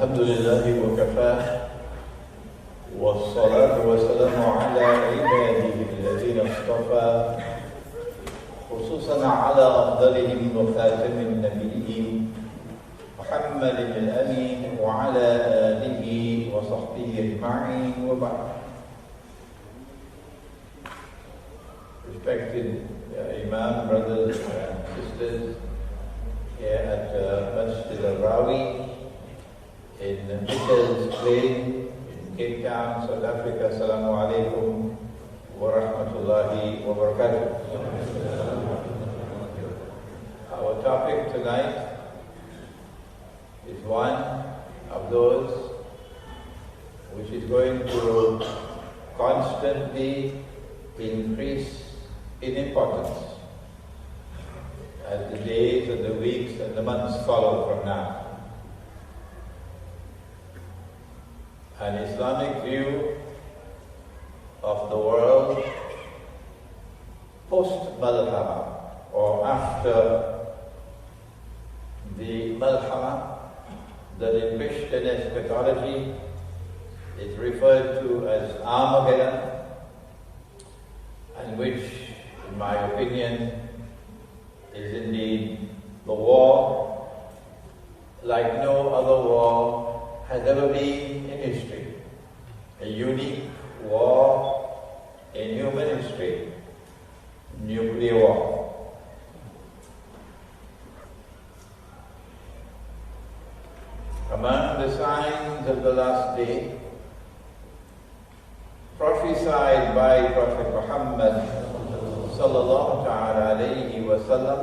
الحمد لله وكفى والصلاة والسلام على عباده الذين اصطفى خصوصا على أفضلهم وخاتم النبيين محمد الأمين وعلى آله وصحبه أجمعين وبعد. Respected Imam, brothers and sisters here at Masjid al-Rawi in Mitchell's Plain in Cape Town, South Africa. Assalamu alaikum wa rahmatullahi wa barakatuh. Our topic tonight is one of those which is going to constantly increase in importance as the days and the weeks and the months follow from now. An Islamic view of the world post-malhama, or after the malhama that in Christian eschatology is referred to as Armageddon, and which, in my opinion, is indeed the war like no other war has ever been in history. A unique war in human history, nuclear war. Among the signs of the last day prophesied by Prophet Muhammad sallallahu ta'ala alayhi wa sallam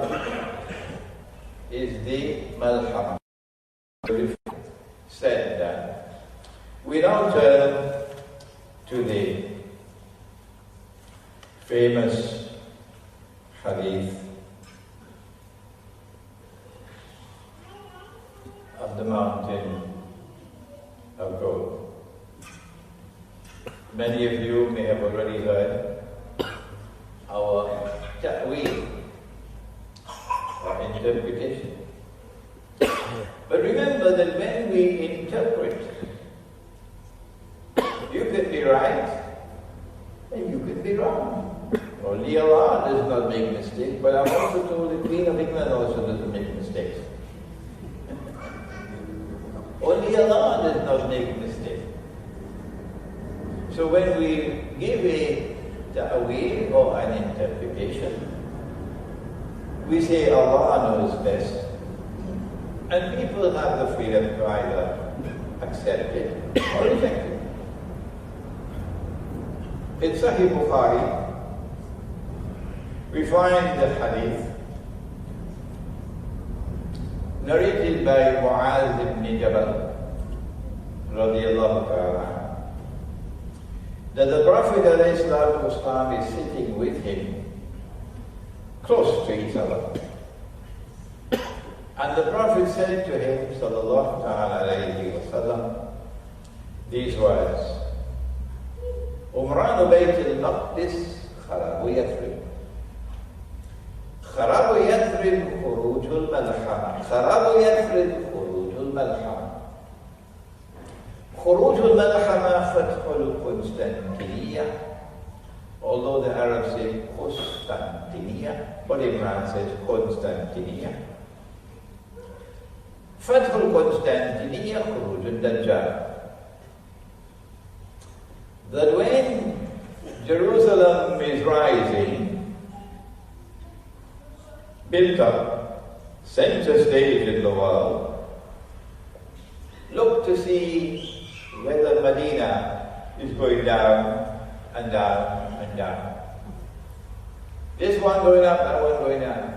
is the malhama. Said that. We now turn to the famous hadith of the mountain of gold. Many of you may have already heard our ta'weel, or interpretation. But remember that when we interpret, you can be right and you can be wrong. Only Allah does not make mistakes, but I'm also told the Queen of England also doesn't make mistakes. Only Allah does not make mistakes. So when we give a ta'weel or an interpretation, we say Allah knows best, and people have the freedom to either accept it or reject it. In Sahih Bukhari, we find the hadith narrated by Mu'az ibn Jabal radiyallahu ta'ala, that the Prophet ﷺ is sitting with him close to each other. And the Prophet said to him, sallallahu ta'ala alayhi wa sallam, these words, Umran Bayt al-Maqdis kharabu Yathrib. Kharabu Yathrib khurujul malhama. Kharabu Yathrib khurujul malhama. Khurujul malhama fathul Constantiniya. Although the Arabs say Constantiniya, but Imran says Constantiniya. Fathul Constantiniya khurujul Dajjal. That when Jerusalem is rising, built up, center stage in the world, look to see whether Medina is going down and down and down. This one going up, that one going down.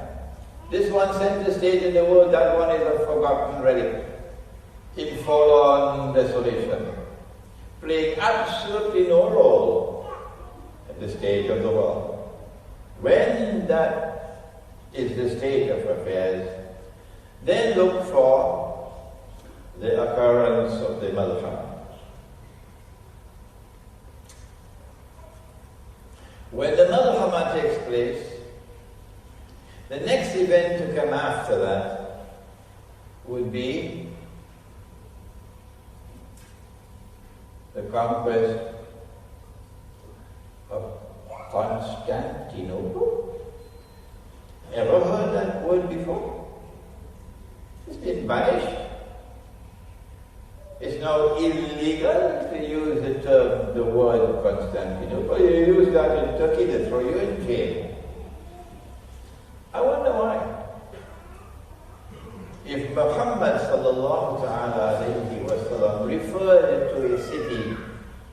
This one center stage in the world, that one is a forgotten relic, in forlorn desolation, playing absolutely no role at the stage of the world. When that is the state of affairs, then look for the occurrence of the malhama. When the malhama takes place, the next event to come after that would be conquest of Constantinople. Ever heard that word before? It's been banished. It's now illegal to use the word Constantinople. You use that in Turkey, they throw you in jail. I wonder why. If Muhammad sallallahu ta'ala alayhi wa sallam referred to a city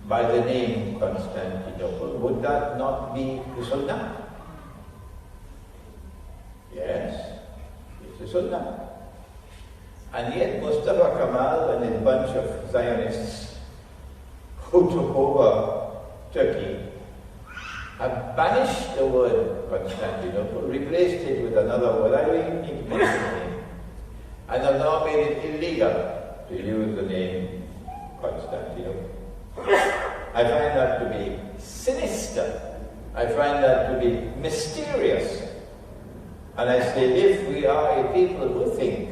by the name Constantinople, would that not be the Sunnah? Yes, it's the Sunnah. And yet Mustafa Kemal and his bunch of Zionists who took over Turkey have banished the word Constantinople, replaced it with another word, I don't even need to mention the name, and have now made it illegal to use the name Constantinople. I find that to be sinister. I find that to be mysterious. And I say, if we are a people who think,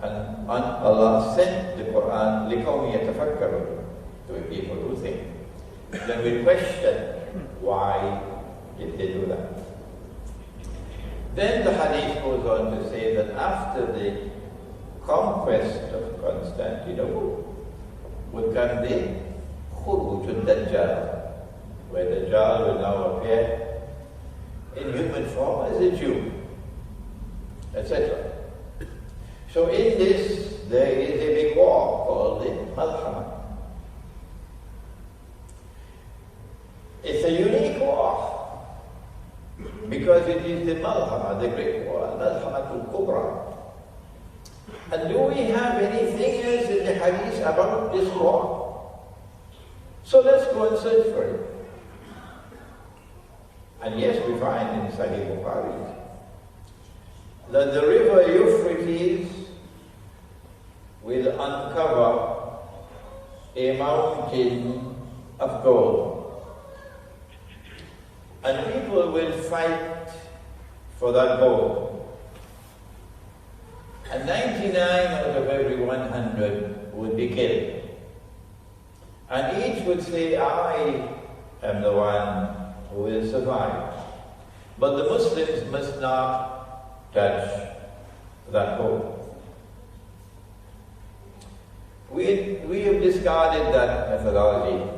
and Allah sent the Quran لِقَوْمِ يَتَفَكَّرُونَ, to a people who think, then we question why did they do that. Then the hadith goes on to say that after the conquest of Constantinople would come the Khuruj al-Dajjal, where Dajjal will now appear in human form as a Jew, etc. So in this, there is a big war called the malhama. It's a unique war because it is the malhama, the great war, malhamatul kubra. And do we have anything else in the hadith about this war? So let's go and search for it. And yes, we find in Sahih Bukhari that the river Euphrates will uncover a mountain of gold. And people will fight for that gold. And 99 out of every 100 would be killed. And each would say, I am the one who will survive. But the Muslims must not touch that gold. We have discarded that methodology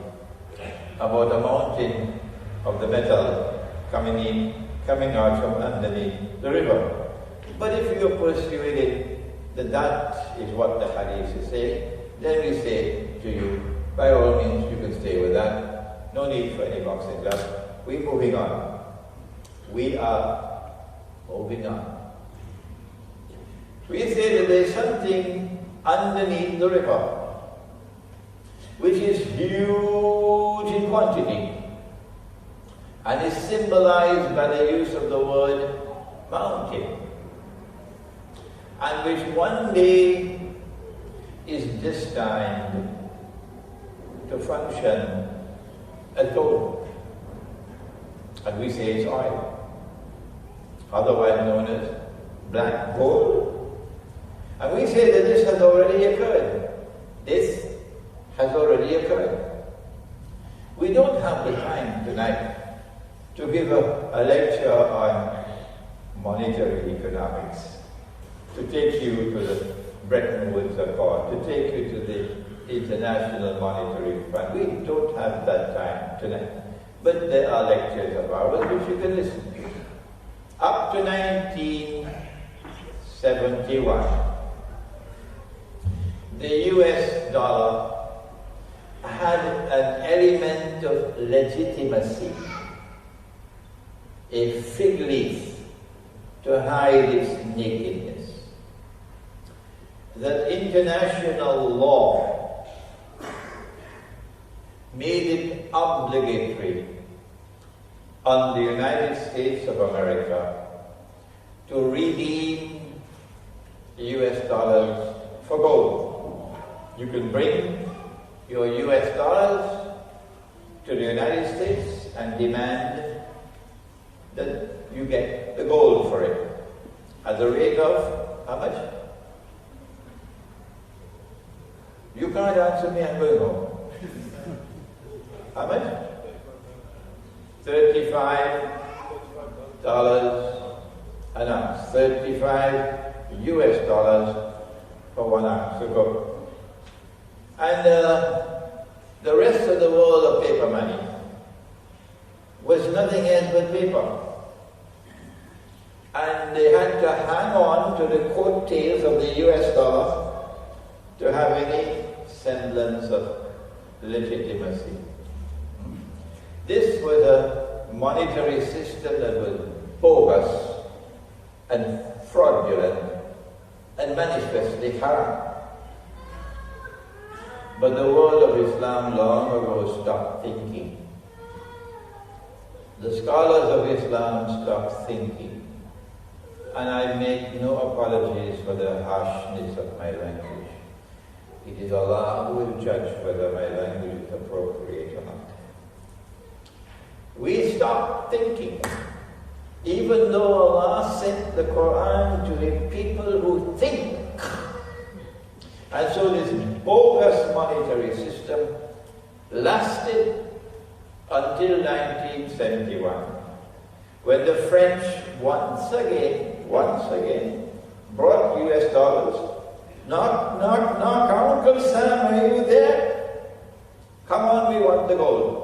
about a mountain of the metal coming out from underneath the river. But if you are persuaded that that is what the hadith is saying, then we say to you, by all means you can stay with that. No need for any boxing gloves. We're moving on. We are moving on. We say that there is something underneath the river which is huge in quantity and is symbolized by the use of the word mountain, and which one day is destined to function as gold. And we say it's oil, otherwise known as black gold. And we say that this has already occurred. This has already occurred. We don't have the time tonight to give a lecture on monetary economics, to take you to the Bretton Woods Accord, to take you to the International Monetary Fund. We don't have that time tonight. But there are lectures of ours which you can listen to. Up to 1971, the US dollar had an element of legitimacy, a fig leaf to hide its nakedness. That international law made it obligatory on the United States of America to redeem US dollars for gold. You can bring your US dollars to the United States and demand that you get the gold for it at the rate of how much? You can't answer me, I'm going home. How much? $35 an ounce. 35 US dollars for 1 ounce of gold. And the rest of the world of paper money was nothing else but paper. And they had to hang on to the coattails of the US dollar to have any semblance of legitimacy. This was a monetary system that was bogus and fraudulent and manifestly haram. But the world of Islam long ago stopped thinking. The scholars of Islam stopped thinking. And I make no apologies for the harshness of my language. It is Allah who will judge whether my language is appropriate or not. We stopped thinking. Even though Allah sent the Quran to a people who think. And so this bogus monetary system lasted until 1971, when the French once again brought US dollars. Knock, knock, knock, Uncle Sam, are you there? Come on, we want the gold.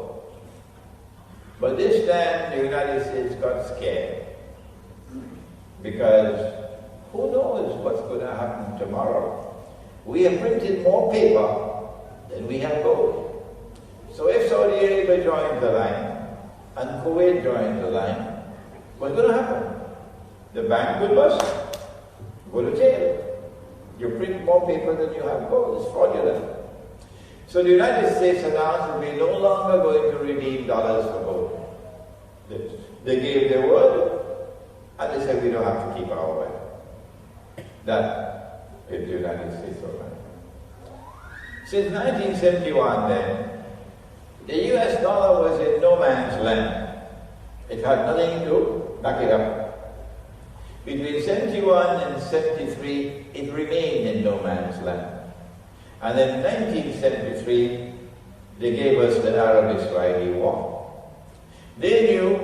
But this time the United States got scared, because who knows what's going to happen tomorrow. We have printed more paper than we have gold. So if Saudi Arabia joined the line and Kuwait joined the line, what's going to happen? The bank will bust, go to jail. You print more paper than you have gold. It's fraudulent. So the United States announced that we're no longer going to redeem dollars for gold. They gave their word, and they said we don't have to keep our word. That is the United States of America. Since 1971 then, the US dollar was in no man's land. It had nothing to back it up. Between 71 and 73, it remained in no man's land. And in 1973, they gave us the Arab-Israeli war. They knew,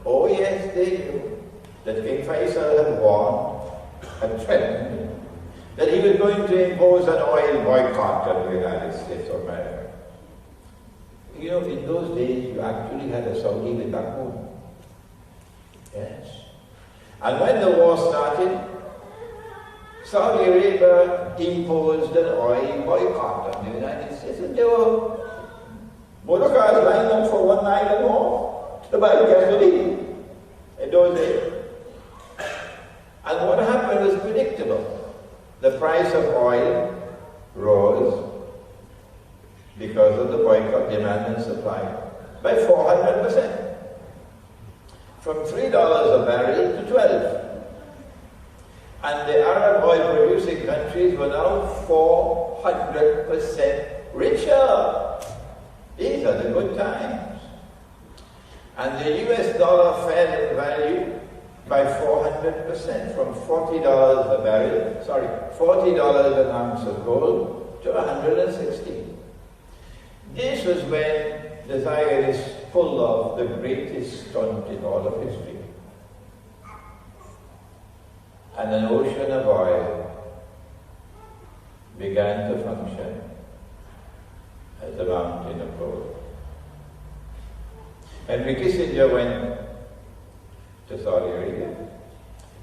oh yes, they knew, that King Faisal had warned, had threatened, that he was going to impose an oil boycott on the United States of America. You know, in those days, you actually had a Saudi with backbone. Yes. And when the war started, Saudi Arabia imposed an oil boycott on the United States, and there were motor cars lined up for 1 mile and more to buy gasoline in those days. And what happened was predictable. The price of oil rose because of the boycott, demand and supply, by 400%. From $3 a barrel to $12. And the Arab oil producing countries were now 400% richer. These are the good times. And the US dollar fell in value by 400%, from $40 a barrel, $40 an ounce of gold to $160. This was when the Zionists pulled off the greatest stunt in all of history. And an ocean of oil began to function as a mountain of gold. Henry Kissinger went to Saudi Arabia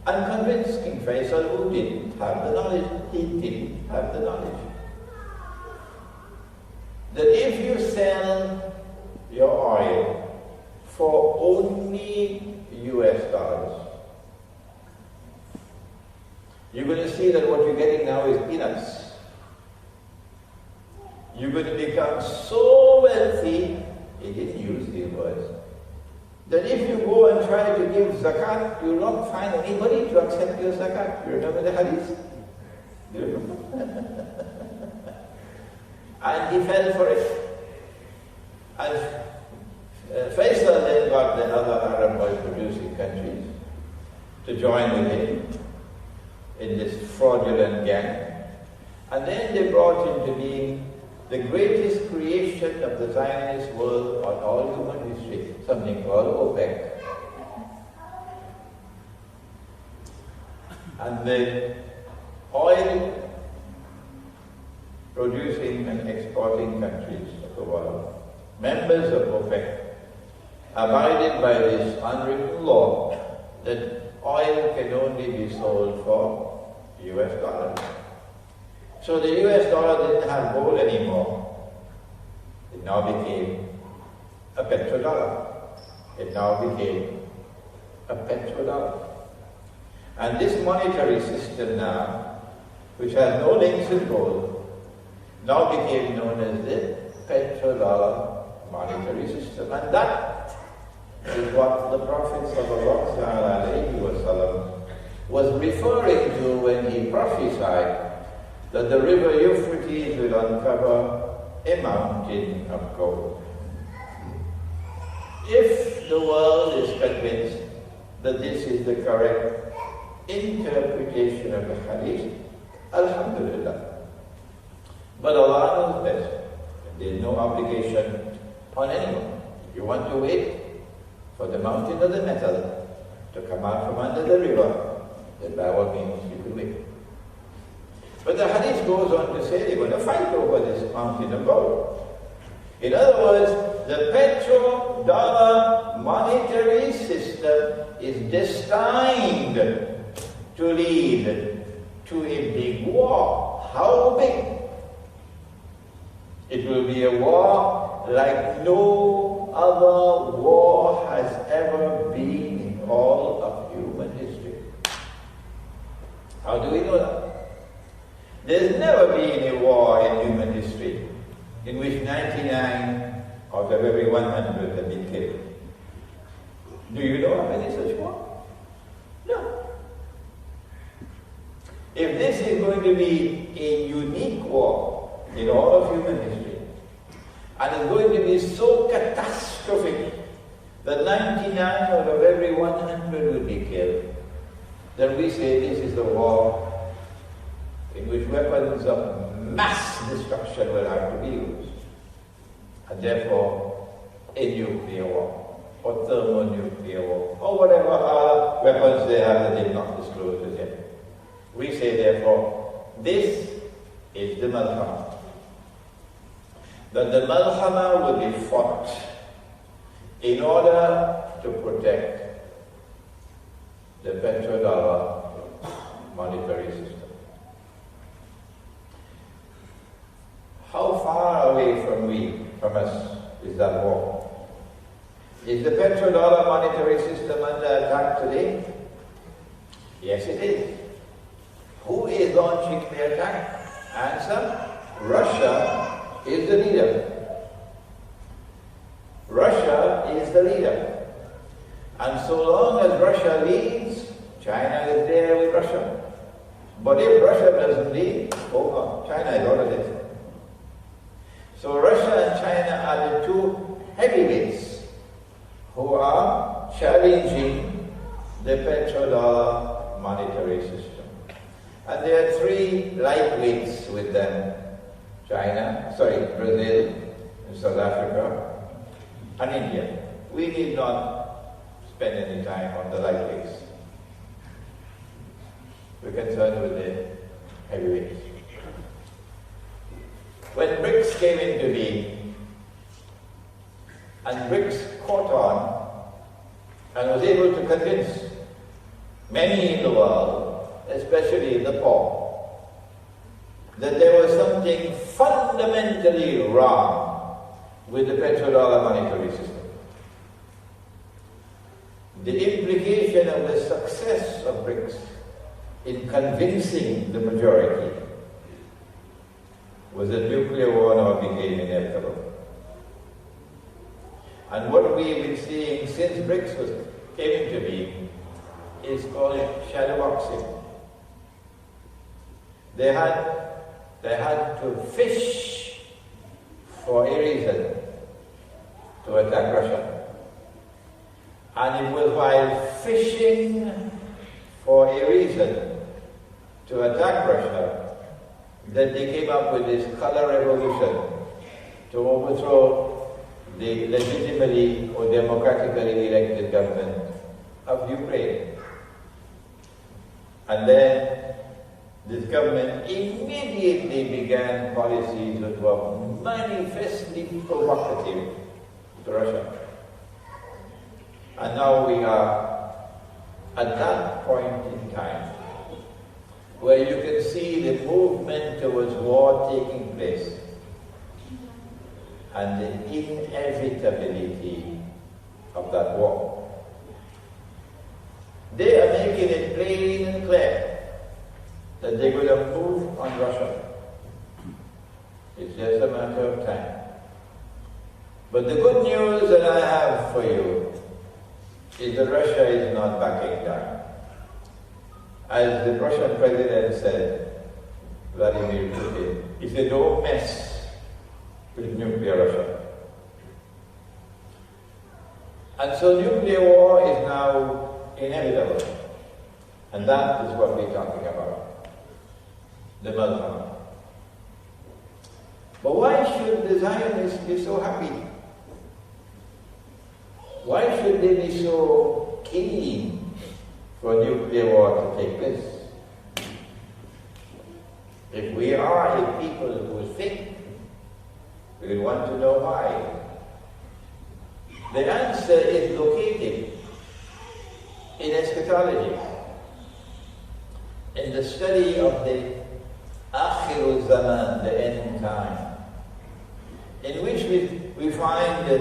and convinced King Faisal, who didn't have the knowledge, that if you sell your oil for only US dollars, you're going to see that what you're getting now is peanuts. You're going to become so wealthy, he didn't use these words, that if you go and try to give zakat, you will not find anybody to accept your zakat. You remember the hadith? Do you remember? And he fell for it. And Faisal then got the other Arab oil producing countries to join with him in this fraudulent gang. And then they brought into being the greatest creation of the Zionist world on all human history, something called OPEC. And the oil producing and exporting countries of the world, members of OPEC, abided by this unwritten law that oil can only be sold for US dollars. So the US dollar didn't have gold anymore. It now became a petrodollar. It now became a petrodollar. And this monetary system now, which has no links with gold, now became known as the petrodollar monetary system. And that is what the Prophet ﷺ was referring to when he prophesied that the river Euphrates will uncover a mountain of gold. If the world is convinced that this is the correct interpretation of the hadith, alhamdulillah. But Allah knows best. There is no obligation on anyone. If you want to wait for the mountain of the metal to come out from under the river, then by all means you could wait. But the hadith goes on to say they're going to fight over this mountain of gold. In other words, the petrodollar monetary system is destined to lead to a big war. How big? It will be a war like no other war has ever been in all of human history. How do we know that? There's never been a war in human history in which 99 out of every 100 have been killed. Do you know of any such war? No. If this is going to be a unique war in all of human history, and it's going to be so catastrophic that 99 out of every 100 will be killed, then we say this is the war in which weapons of mass destruction will have to be used. And therefore, a nuclear war, or thermonuclear war, or whatever other weapons they have that they've not disclosed as yet. We say, therefore, this is the malhama. That the malhama will be fought in order to protect the petrodollar monetary system. How far away from us is that war? Is the petrodollar monetary system under attack today? Yes, it is. Who is launching the attack? Answer: Russia is the leader. Russia is the leader. And so long as Russia leads, China is there with Russia. But if Russia doesn't lead, China is out of it. So Russia and China are the two heavyweights who are challenging the petrodollar monetary system. And there are three lightweights with them: Brazil, and South Africa, and India. We need not spend any time on the lightweights. We're concerned with the heavyweights. When BRICS came into being, and BRICS caught on and was able to convince many in the world, especially the poor, that there was something fundamentally wrong with the petrodollar monetary system. The implication of the success of BRICS in convincing the majority was that nuclear war now became inevitable. And what we've been seeing since BRICS came into being is called shadow boxing. They had to fish for a reason to attack Russia. And it was while fishing for a reason to attack Russia that they came up with this color revolution to overthrow the legitimately or democratically elected government of Ukraine. And then this government immediately began policies that were manifestly provocative to Russia. And now we are at that point in time where you can see the movement towards war taking place and the inevitability of that war. They are making it plain and clear that they're going to move on Russia. It's just a matter of time. But the good news that I have for you is that Russia is not backing down. As the Russian president said, Vladimir Putin, he said, don't mess with nuclear Russia. And so nuclear war is now inevitable. And that is what we're talking about. The malhama. But why should the Zionists be so happy? Why should they be so keen for nuclear war to take place? If we are a people who think, we want to know why. The answer is located in eschatology, in the study of the Akhirul Zaman, the end time, in which we find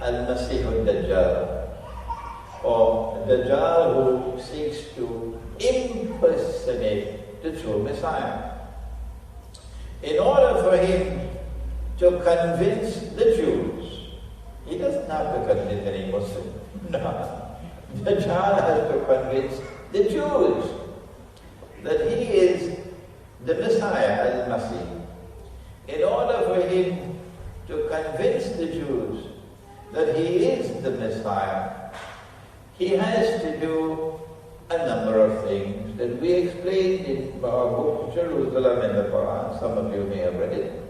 Al-Masih al-Dajjal, or Dajjal who seeks to impersonate the true Messiah. In order for him to convince the Jews, he doesn't have to convince any Muslim. No. Dajjal has to convince the Jews that he is the Messiah, Al-Masih. In order for him to convince the Jews that he is the Messiah, he has to do a number of things that we explained in our book, Jerusalem in the Quran. Some of you may have read it.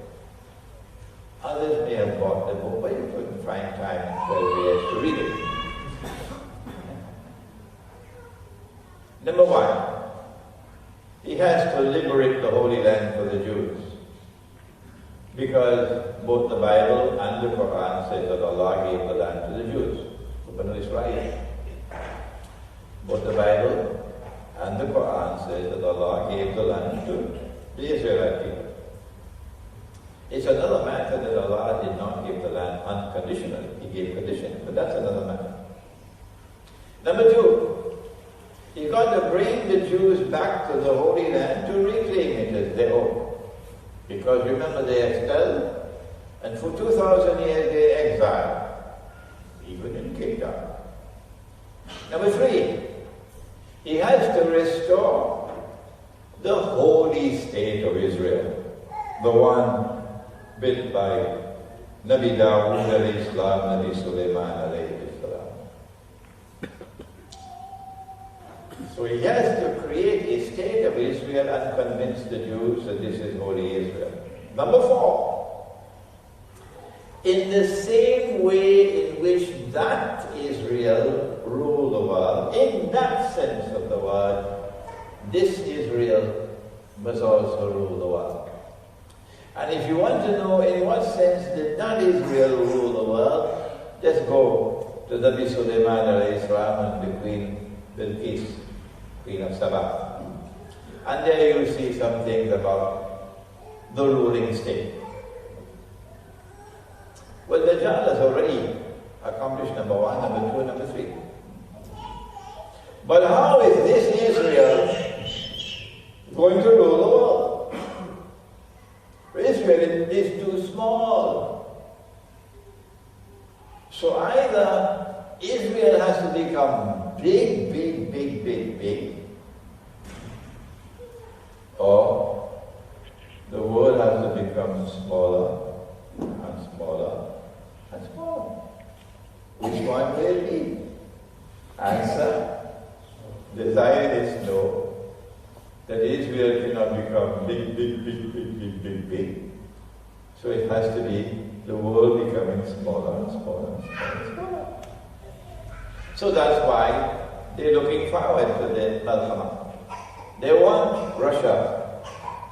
Others may have bought the book, but you couldn't find time in 12 years to read it. Number one, he has to liberate the Holy Land for the Jews. Because both the Bible and the Quran say that Allah gave the land to the Jews, to Banu Israel. Both the Bible and the Quran say that Allah gave the land to the Israelite people. It's another matter that Allah did not give the land unconditionally. He gave conditions, but that's another matter. Number two, he got to bring the Jews back to the Holy Land to reclaim it as their own. Because remember, they expelled, and for 2,000 years they exiled, even in Kingdom. Number three, he has to restore the holy state of Israel, the one built by Nabi Dawood alayhi salam, Nabi Sulaiman alayhi salam. So he has to create a state of Israel and convince the Jews that this is holy Israel. Number four, in the same way in which that Israel ruled the world, in that sense of the word, this Israel must also rule the world. And if you want to know in what sense did that Israel rule the world, just go to Nabi Sulaiman alayhi salam and the Queen Bilqis, Queen of Saba. And there you see some things about the ruling state. Well, Dajjal has already accomplished number one, number two, number three. But how is this Israel going to rule the world? Israel is too small. So either Israel has to become big, big, big, big, big, or the world has to become smaller and smaller and smaller. Which one will it be? Answer, the Zionists know that Israel cannot become big, big, big, big, big, big, big. So it has to be the world becoming smaller and smaller and smaller and smaller. So that's why they're looking forward to the malhama. They want Russia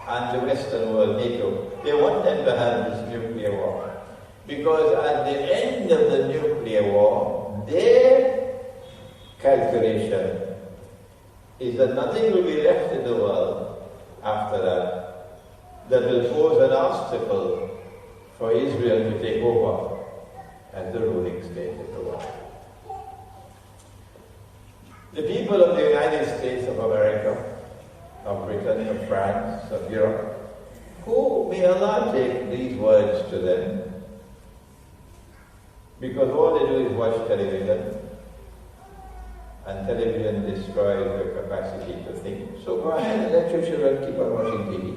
and the Western world, NATO, they want them to have this nuclear war. Because at the end of the nuclear war, their calculation is that nothing will be left in the world after that will pose an obstacle for Israel to take over as the ruling state of the world. The people of the United States of America, of Britain, of France, of Europe, who may Allah take these words to them, because all they do is watch television, and television destroys your capacity to think. So go ahead and let your children keep on watching TV.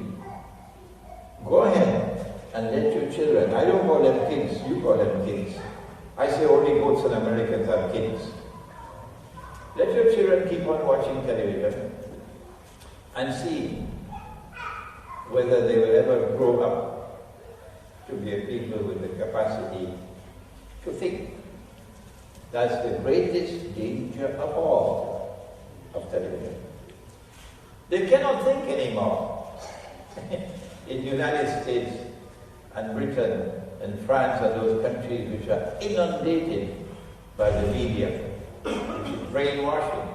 Go ahead and let your children, I don't call them kids, you call them kids. I say only goats and Americans are kids. Let your children keep on watching television and see whether they will ever grow up to be a people with the capacity to think. That's the greatest danger of all of television. They cannot think anymore. In the United States and Britain and France and those countries which are inundated by the media, which is brainwashing,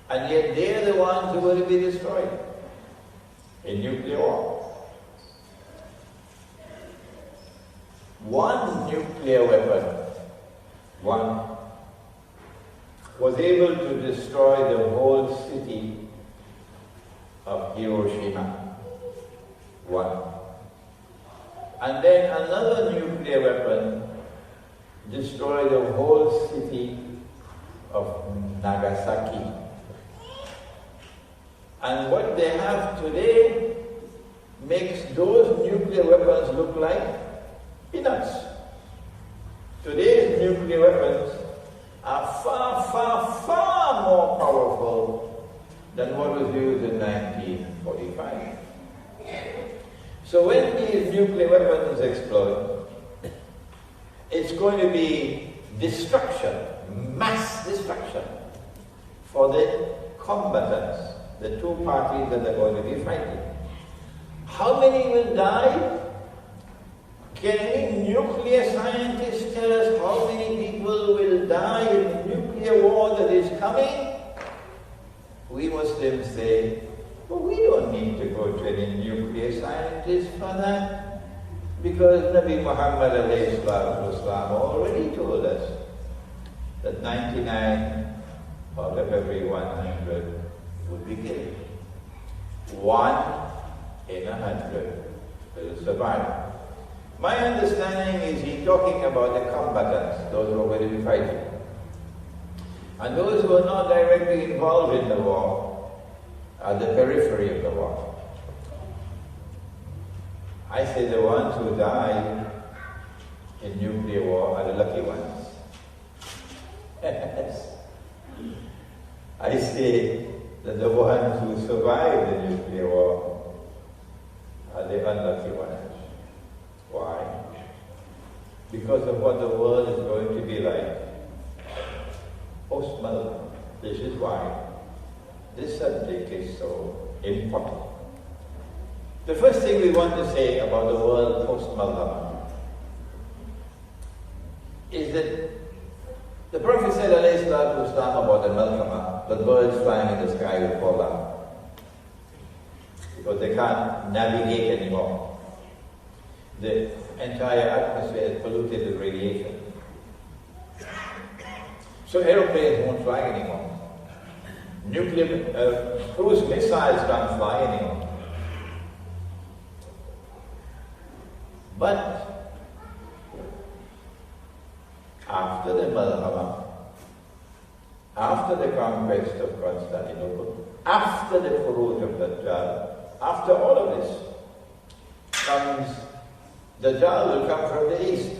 and yet they are the ones who will be destroyed in nuclear war. One nuclear weapon, was able to destroy the whole city of Hiroshima. One. And then another nuclear weapon destroyed the whole city of Nagasaki. And what they have today makes those nuclear weapons look like peanuts. Today's nuclear weapons are far, far, far more powerful than what was used in 1945. So when these nuclear weapons explode, it's going to be destruction, mass destruction for the combatants, the two parties that are going to be fighting. How many will die? Can any nuclear scientist tell us how many people will die in the nuclear war that is coming? We Muslims say, well, we don't need to go to any nuclear scientist for that, because Nabi Muhammad already told us that 99 out of every 100 would be killed. 1 in 100 will survive. My understanding is he's talking about the combatants, those who are going to be fighting. And those who are not directly involved in the war are the periphery of the war. I say the ones who die in nuclear war are the lucky ones. I say that the ones who survive the nuclear war are the unlucky ones. Why? Because of what the world is going to be like post-malhama. This is why this subject is so important. The first thing we want to say about the world post-malhama is that the Prophet said alayhi salatu wasalam about the malhama, the birds flying in the sky will fall down because they can't navigate anymore. The entire atmosphere is polluted with radiation. So aeroplanes won't fly anymore. Cruise missiles can't fly anymore. But after the malhama, after the conquest of Constantinople, after the Khuruj of Dajjal, after all of this, comes Dajjal will come from the east.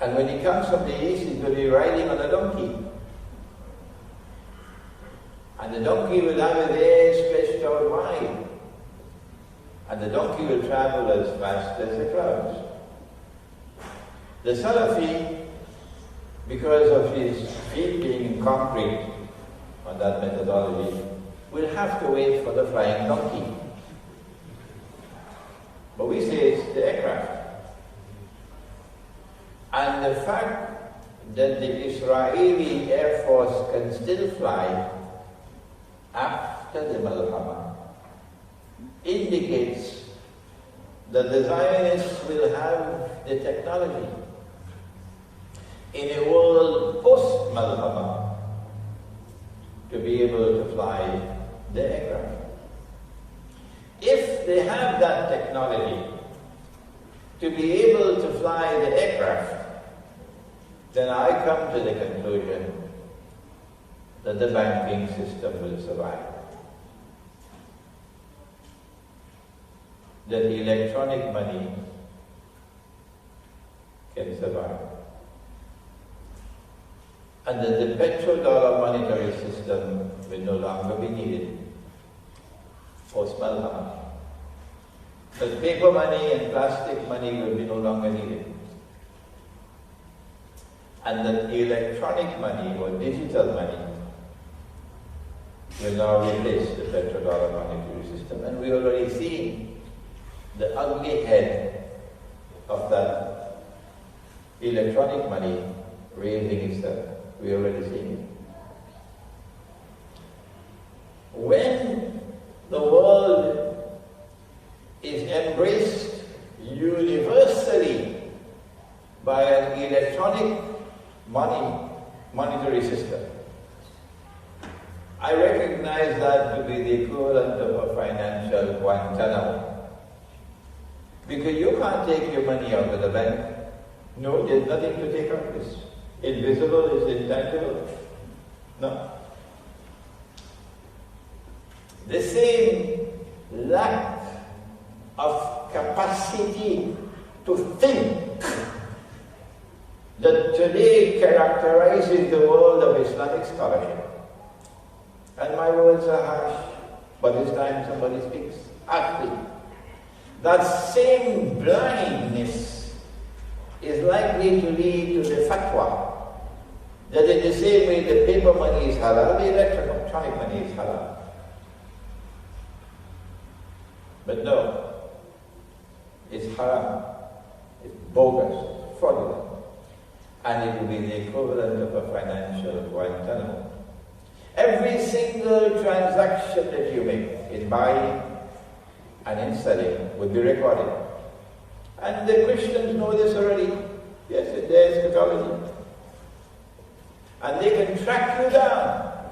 And when he comes from the east, he's going to be riding on a donkey. And the donkey will have his ears stretched out wide. and the donkey will travel as fast as the clouds. The Salafi, because of his feet being in concrete on that methodology, will have to wait for the flying donkey. But we say it's the aircraft. And the fact that the Israeli Air Force can still fly after the malhama indicates that the Zionists will have the technology in a world post-malhama to be able to fly the aircraft. If they have that technology to be able to fly the aircraft, then I come to the conclusion that the banking system will survive. That electronic money can survive. And that the petrodollar monetary system will no longer be needed post-malhama. That paper money and plastic money will be no longer needed. And that electronic money or digital money will now replace the petrodollar monetary system. And we already see the ugly head of that electronic money raising itself. We already see it. When the world is embraced universally by an electronic monetary system, I recognize that to be the equivalent of a financial Guantanamo. Because you can't take your money out of the bank. No, there's nothing to take out. It's invisible, it's intangible. No. The same lack of capacity to think that today characterizes the world of Islamic scholarship. And my words are harsh, but it's time somebody speaks harshly. That same blindness is likely to lead to the fatwa that in the same way the paper money is halal, the electronic money is halal. But no, it's haram, it's bogus, fraudulent, and it will be the equivalent of a financial Guantanamo. Every single transaction that you make in buying and in selling will be recorded. And the Christians know this already. Yes, there is eschatology. And they can track you down.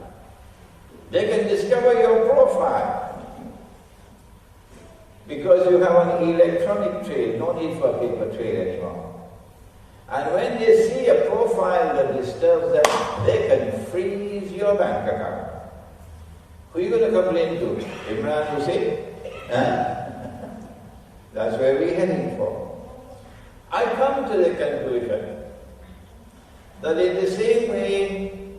They can discover your profile. Because you have an electronic trail, no need for a paper trail anymore. And when they see a profile that disturbs them, they can freeze your bank account. Who are you going to complain to? Imran Hosein? Huh? That's where we're heading for. I come to the conclusion that in the same way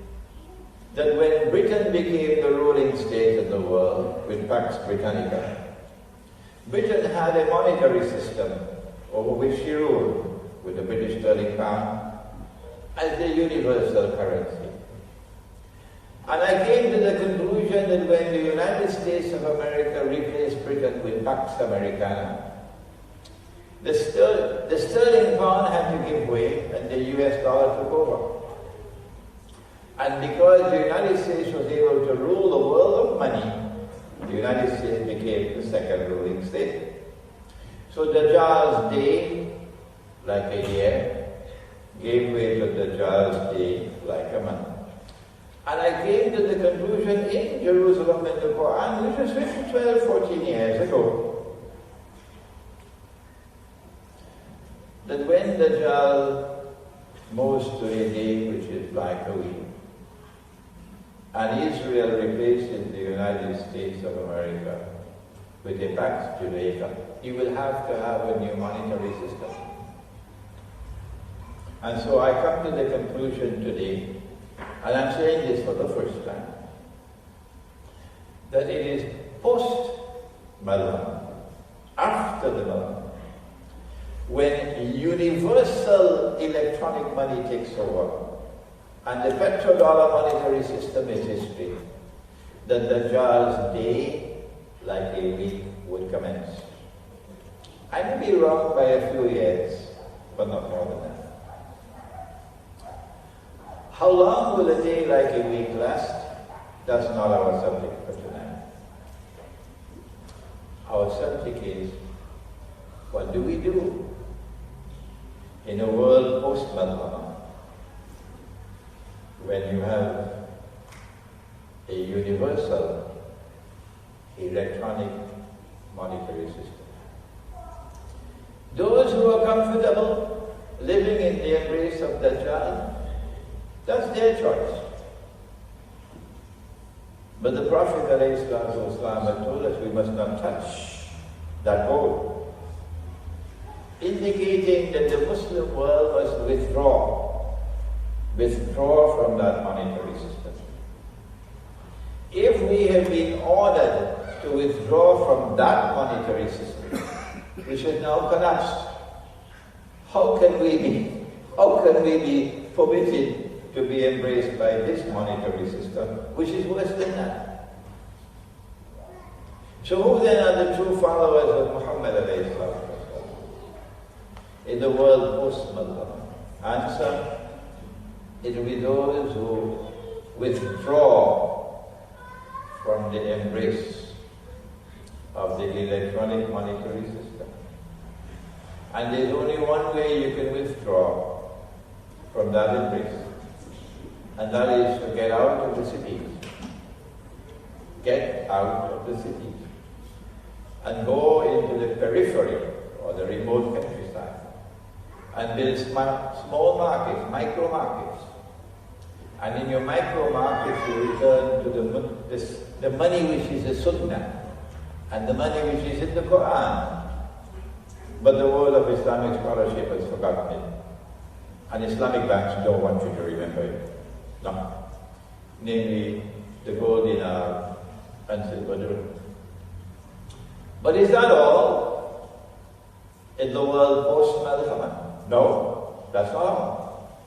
that when Britain became the ruling state in the world with Pax Britannica, Britain had a monetary system over which she ruled with the British sterling pound as the universal currency. And I came to the conclusion that when the United States of America replaced Britain with Pax Americana, the sterling pound had to give way and the US dollar took over. And because the United States was able to rule the world of money, the United States became the second ruling state. So the Dajjal's day, like a year, gave way to the Dajjal's day, like a month. And I came to the conclusion in Jerusalem in the Quran, which was written 12, 14 years ago, that when the Dajjal moves to a day which is like a week, and Israel replaces the United States of America with a Pax Jamaica, he will have to have a new monetary system. And so I come to the conclusion today, and I'm saying this for the first time, that it is post-malhama after the malhama, when universal electronic money takes over and the petrodollar monetary system is history, the Dajjal's day, like a week, would commence. I may be wrong by a few years, but not more than that. How long will a day like a week last? That's not our subject for tonight. Our subject is, what do we do in a world post-malhama when you have a universal electronic monetary system? Those who are comfortable living in the embrace of Dajjal, that's their choice. But the Prophet ﷺ had told us we must not touch that goal, indicating that the Muslim world must withdraw from that monetary system. If we have been ordered to withdraw from that monetary system, which has now collapsed, how can we be permitted to be embraced by this monetary system, which is worse than that? So who then are the true followers of Muhammad in the world post-malhama? Answer, it will be those who withdraw from the embrace of the electronic monetary system. And there's only one way you can withdraw from that embrace, and that is to get out of the cities. Get out of the cities and go into the periphery or the remote countryside and build small markets, micro markets. And in your micro markets you return to the money which is the Sunnah and the money which is in the Quran. But the world of Islamic scholarship has forgotten it. And Islamic banks don't want you to remember it. No. Namely, the gold dinar and silver dirham. But is that all in the world post-malhama? No, that's not all.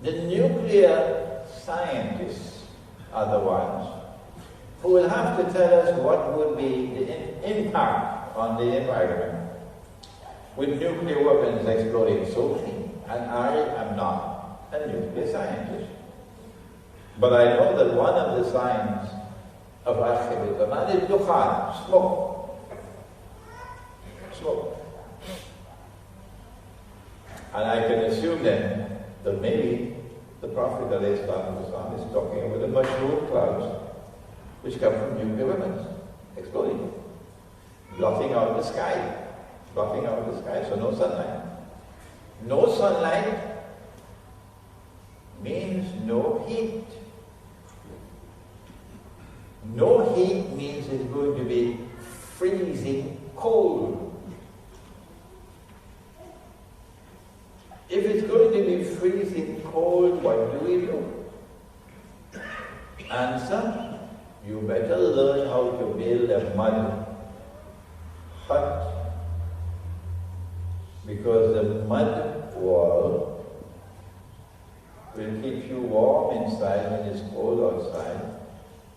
The nuclear scientists are the ones who will have to tell us what would be the impact on the environment with nuclear weapons exploding so clean. And I am not a nuclear scientist. But I know that one of the signs of Akhir al-Zaman is dukhan, smoke. Smoke. And I can assume then that maybe the Prophet ﷺ is talking about the mushroom clouds which come from nuclear weapons exploding, blotting out the sky. Blotting out the sky, so no sunlight. No sunlight means no heat. No heat means it's going to be freezing cold. If it's going to be freezing cold, what do we do? Answer, you better learn how to build a mud hut. Because the mud wall will keep you warm inside when it's cold outside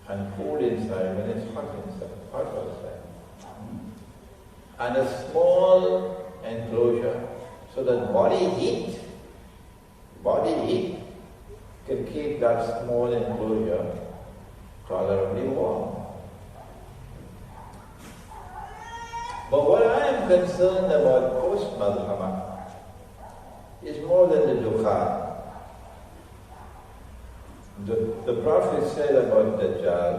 and cool inside when it's hot outside. And a small enclosure so that body heat can keep that small enclosure tolerably warm. But what I am concerned about post-malhama is more than the dukhan. The Prophet said about Dajjal,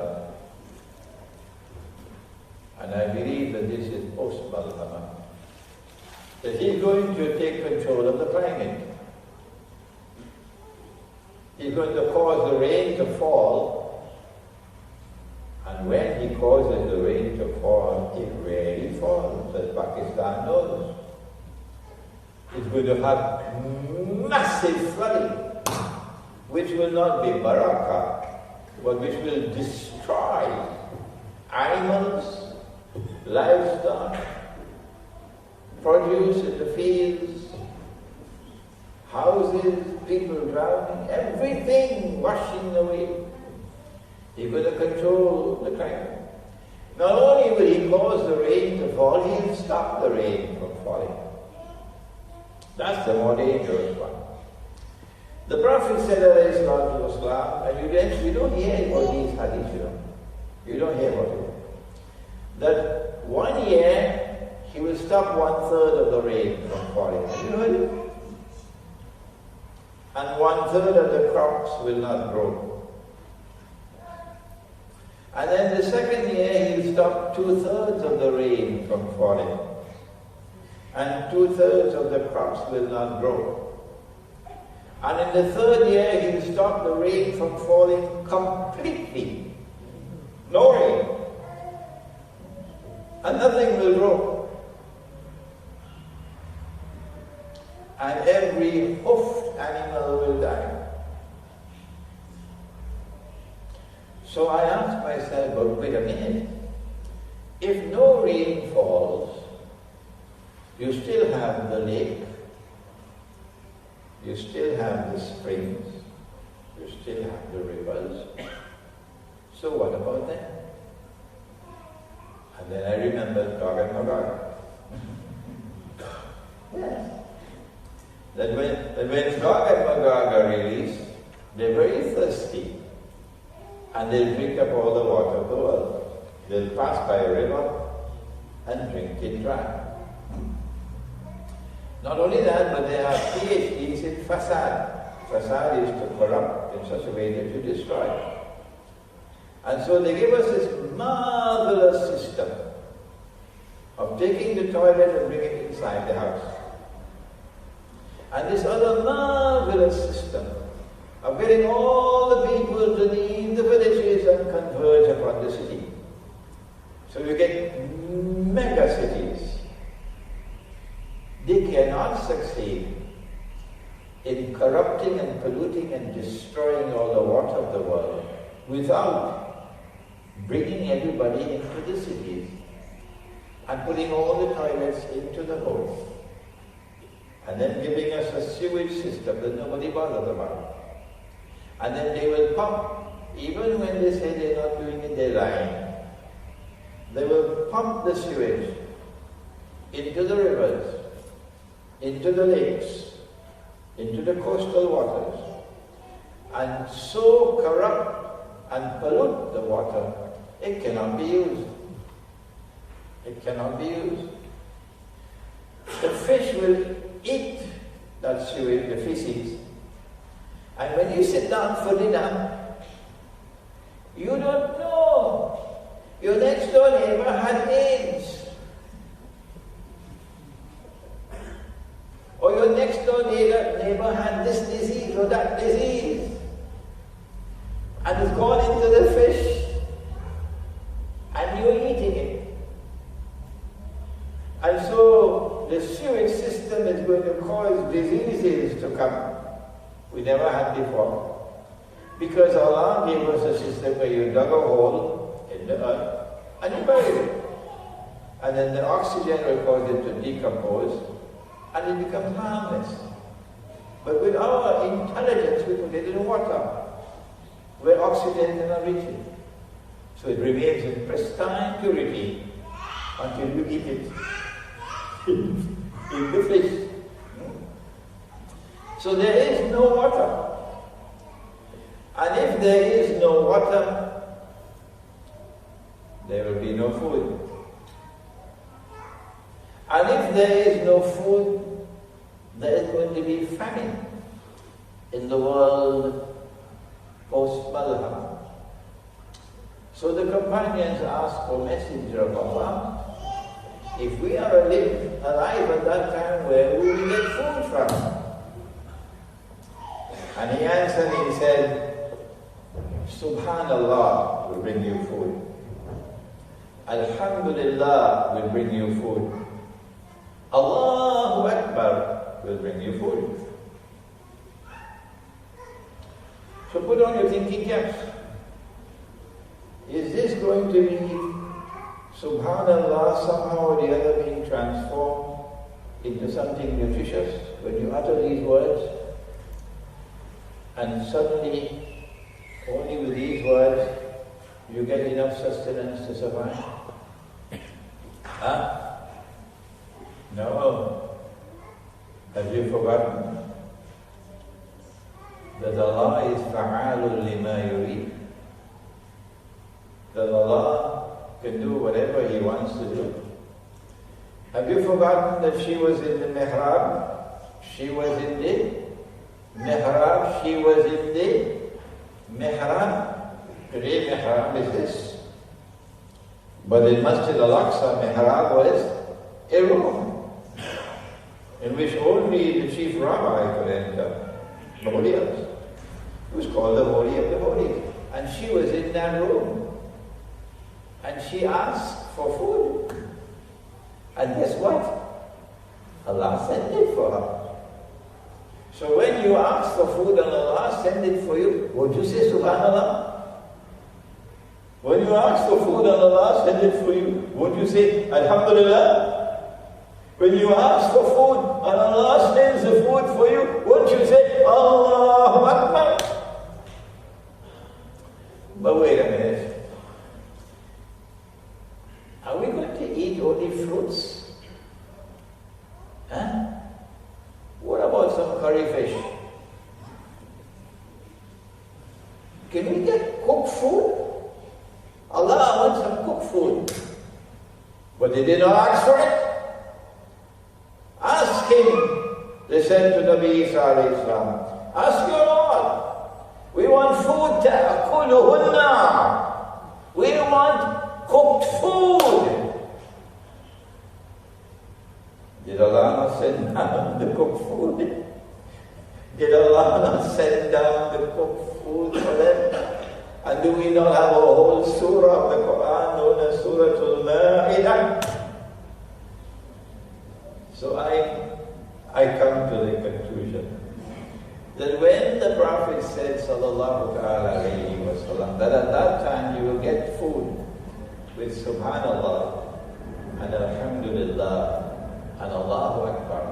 and I believe that this is post-malhama, that he's going to take control of the climate. He's going to cause the rain to fall, and when he causes the rain to fall, it really falls, as Pakistan knows. It's going to have massive flooding, which will not be barakah, but which will destroy animals, livestock, produce in the fields, houses, people drowning, everything washing away. He's going to control the climate. Not only will he cause the rain to fall, he'll stop the rain from falling. That's the more dangerous one. The Prophet said, alayhi salatu wasalam, and you don't hear about these hadiths, you don't hear about it, that 1 year he will stop 1/3 of the rain from falling. Have you heard it? And 1/3 of the crops will not grow. And then the second year he'll stop 2/3 of the rain from falling. And 2/3 of the crops will not grow. And in the third year he'll stop the rain from falling completely. No rain. And nothing will grow. And every hoofed animal will die. So I asked myself, but wait a minute, if no rain falls, you still have the lake, you still have the springs, you still have the rivers, so what about them? And then I remembered Gog and Magog. Yes. That when Gog and Magog are released, they're very thirsty. And they'll drink up all the water of the world. They'll pass by a river and drink it dry. Not only that, but they have PhDs in fasad. Fasad is to corrupt in such a way that you destroy. And so they give us this marvelous system of taking the toilet and bringing it inside the house. And this other marvelous system of getting all the people to leave the villages and converge upon the city. So you get mega cities. They cannot succeed in corrupting and polluting and destroying all the water of the world without bringing everybody into the cities and putting all the toilets into the homes and then giving us a sewage system that nobody bothers about. And then they will pump, even when they say they're not doing it, they're lying. They will pump the sewage into the rivers, into the lakes, into the coastal waters, and so corrupt and pollute the water, it cannot be used. It cannot be used. The fish will eat that sewage, the feces, and when you sit down for dinner, you don't know. Your next door neighbor had AIDS. Or your next door neighbor had this disease or that disease. And it's gone into the fish. And you're eating it. And so the sewage system is going to cause diseases to come we never had before. Because Allah gave us a system where you dug a hole in the earth and you buried it. And then the oxygen will cause it to decompose and it becomes harmless. But with our intelligence, we put it in water where oxygen cannot reach it. So it remains in pristine purity until you eat it in the fish. So there is no water. And if there is no water, there will be no food. And if there is no food, there is going to be famine in the world post-malhama. So the companions asked, O Messenger of Allah, if we are alive at that time, where will we get food from? And he answered, he said, Subhanallah will bring you food. Alhamdulillah will bring you food. Allahu Akbar will bring you food. So put on your thinking caps. Is this going to be subhanallah somehow or the other being transformed into something nutritious when you utter these words, and suddenly, only with these words, you get enough sustenance to survive? Huh? No. Have you forgotten that Allah is fa'alun lima yurid? That Allah can do whatever He wants to do. Have you forgotten that she was in the mihrab? She was in the mihrab. She was in the mihrab. Today mihrab is this. But in Masjid al-Aqsa, mihrab was a room in which only the chief rabbi could enter. Nobody else. It was called the Holy of the Holies. And she was in that room. And she asked for food. And guess what? Allah sent it for her. So when you ask for food and Allah send it for you, would you say Subhanallah? When you ask for food and Allah send it for you, would you say Alhamdulillah? When you ask for food and Allah sends the food for you, won't you say Allahu Akbar? But wait a minute. Are we going to eat only fruits? Huh? What about some curry fish? Can we get cooked food? Allah wants some cooked food. But they did not ask for it. Ask Him. They said to Nabi Isa alayhi salam, ask your Lord. We want food ta'kuluhunna. We want cooked food. Did Allah not send down the cooked food? Did Allah not send down the cooked food for them? And do we not have a whole surah of the Quran known as Surah Al-Ma'idah? So I come to the conclusion that when the Prophet said sallallahu alayhi wa sallam that at that time you will get food with Subhanallah and Alhamdulillah and Allahu Akbar,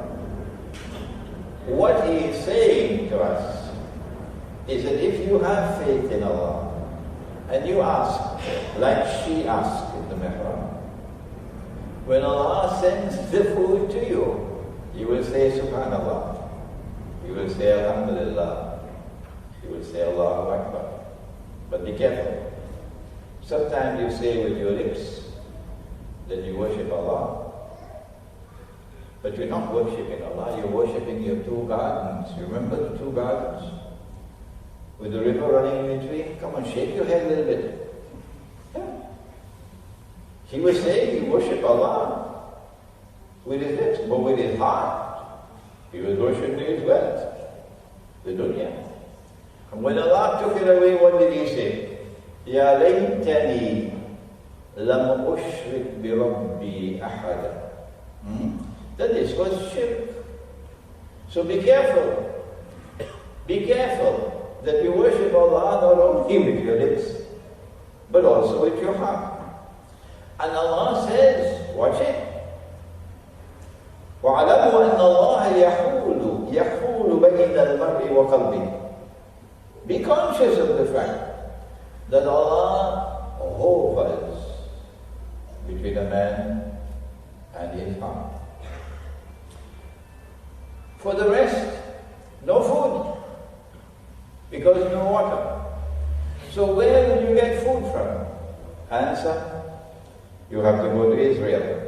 what he is saying to us is that if you have faith in Allah and you ask like she asked in the mihrab, when Allah sends the food to you, you will say Subhanallah, you will say Alhamdulillah, you will say Allahu Akbar. But be careful. Sometimes you say with your lips that you worship Allah, but you're not worshipping Allah, you're worshipping your two gardens. You remember the two gardens? With the river running in between? Come on, shake your head a little bit. Yeah. He was saying he worshipped Allah with his lips, but with his heart, he was worshipping his wealth, the dunya. And when Allah took it away, what did he say? Ya laytani lam ushrik bi rabbi ahada. That this was shirk. So be careful. Be careful that you worship Allah not only with your lips, but also with your heart. And Allah says, watch it. وَعَلَمُوا أَنَّ اللَّهَ يَحُولُ بَيْنَ الْمَرْءِ وَقَلْبِهِ. Be conscious of the fact that Allah hovers between a man and his heart. For the rest, no food, because no water. So where will you get food from? Answer, you have to go to Israel.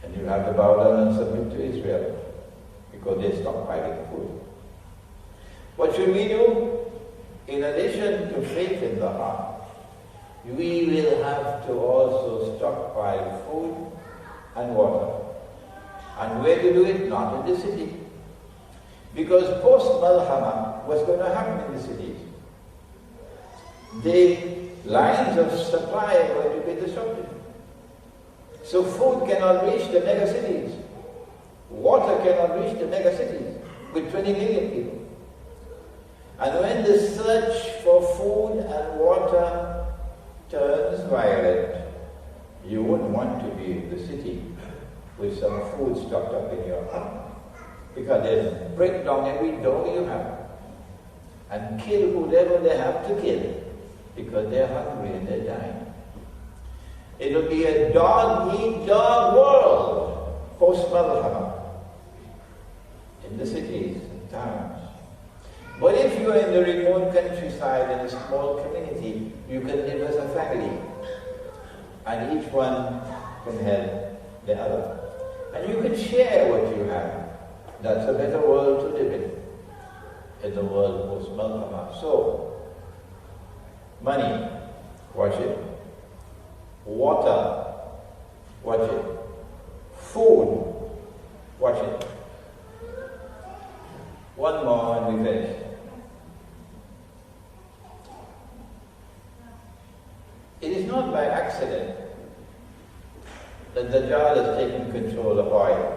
And you have to bow down and submit to Israel, because they stopped fighting food. What should we do? In addition to faith in the heart, we will have to also stockpile food and water. And where to do it? Not in the city. Because post-malhama was going to happen in the cities. The lines of supply are going to be disrupted. So food cannot reach the mega cities. Water cannot reach the mega cities with 20 million people. And when the search for food and water turns violent, You wouldn't want to be in the city with some food stocked up in your home, because they'll break down every door you have and kill whoever they have to kill because they're hungry and they're dying. It'll be a dog-eat-dog world post-malhama in the cities and towns. But if you're in the remote countryside in a small community, you can live as a family, and each one can help the other. And you can share what you have. That's a better world to live in the world post-malhama. So, money, watch it. Water, watch it. Food, watch it. One more and we finish. It is not by accident that Dajjal has taken control of oil.